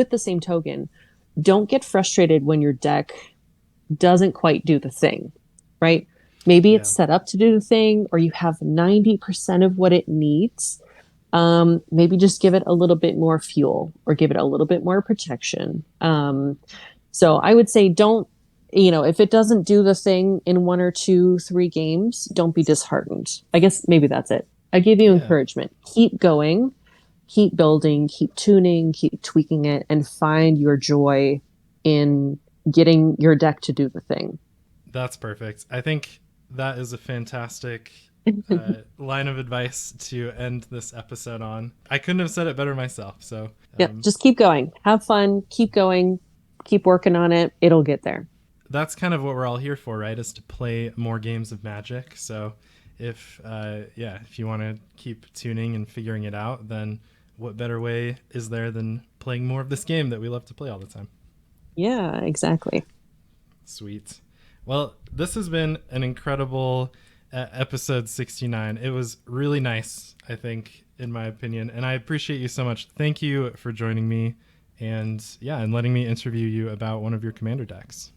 the same token, don't get frustrated when your deck doesn't quite do the thing, right? Maybe it's set up to do the thing, or you have 90% of what it needs. Maybe just give it a little bit more fuel or give it a little bit more protection. So I would say don't, if it doesn't do the thing in 1 or 2, 3 games, don't be disheartened. I guess maybe that's it. I give you Yeah, encouragement. Keep going, keep building, keep tuning, keep tweaking it, and find your joy in getting your deck to do the thing. that's perfect. I think that is a fantastic line of advice to end this episode on. I couldn't have said it better myself. So, Yep, just keep going. Have fun, keep going, keep working on it. It'll get there. that's kind of what we're all here for, right? Is to play more games of Magic. So if if you want to keep tuning and figuring it out, then what better way is there than playing more of this game that we love to play all the time? Yeah, exactly. Sweet. Well, this has been an incredible episode 69. It was really nice, I think, in my opinion, and I appreciate you so much. Thank you for joining me and letting me interview you about one of your commander decks.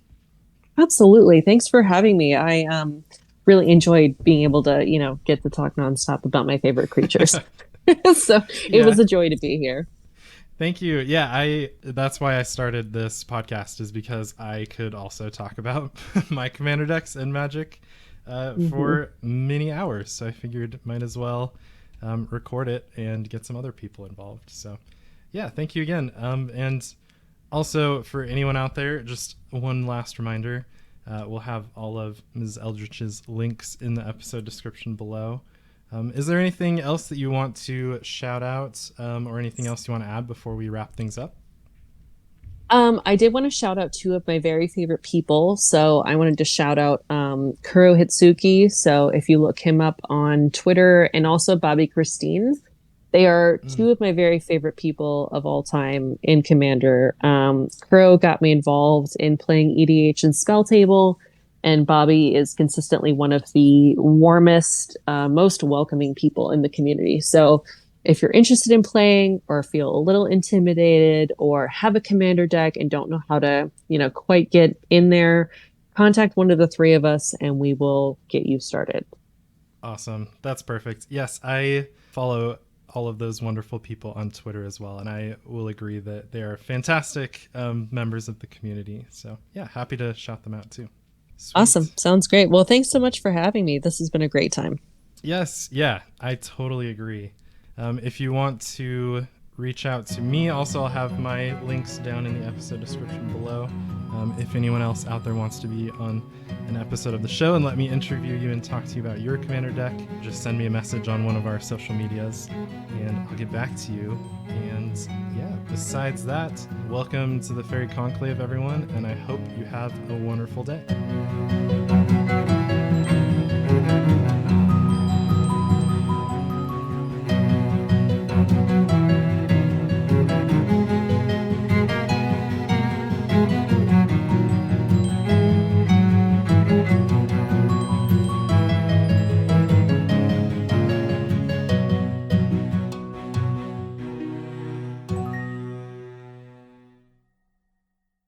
Absolutely. Thanks for having me. I really enjoyed being able to, get to talk nonstop about my favorite creatures. So it Yeah. was a joy to be here. Thank you. Yeah, that's why I started this podcast, is because I could also talk about my commander decks and Magic for many hours. So I figured might as well record it and get some other people involved. So yeah, thank you again. And also, for anyone out there, just one last reminder. We'll have all of Ms. Eldritch's links in the episode description below. Is there anything else that you want to shout out or anything else you want to add before we wrap things up? I did want to shout out two of my very favorite people. So I wanted to shout out Kuro Hitsuki. So if you look him up on Twitter, and also Bobby Christine, they are two of my very favorite people of all time in Commander. Kuro got me involved in playing EDH and Spell Table, and Bobby is consistently one of the warmest, most welcoming people in the community. So if you're interested in playing or feel a little intimidated or have a commander deck and don't know how to, quite get in there, contact one of the three of us and we will get you started. Awesome. That's perfect. Yes, I follow all of those wonderful people on Twitter as well, and I will agree that they are fantastic members of the community. So yeah, happy to shout them out too. Sweet. Awesome. Sounds great. Well, thanks so much for having me. This has been a great time. Yes, yeah, I totally agree. If you want to reach out to me, also I'll have my links down in the episode description below. If anyone else out there wants to be on an episode of the show and let me interview you and talk to you about your commander deck, just send me a message on one of our social medias and I'll get back to you. And yeah, besides that, welcome to the Faerie Conclave, everyone, and I hope you have a wonderful day.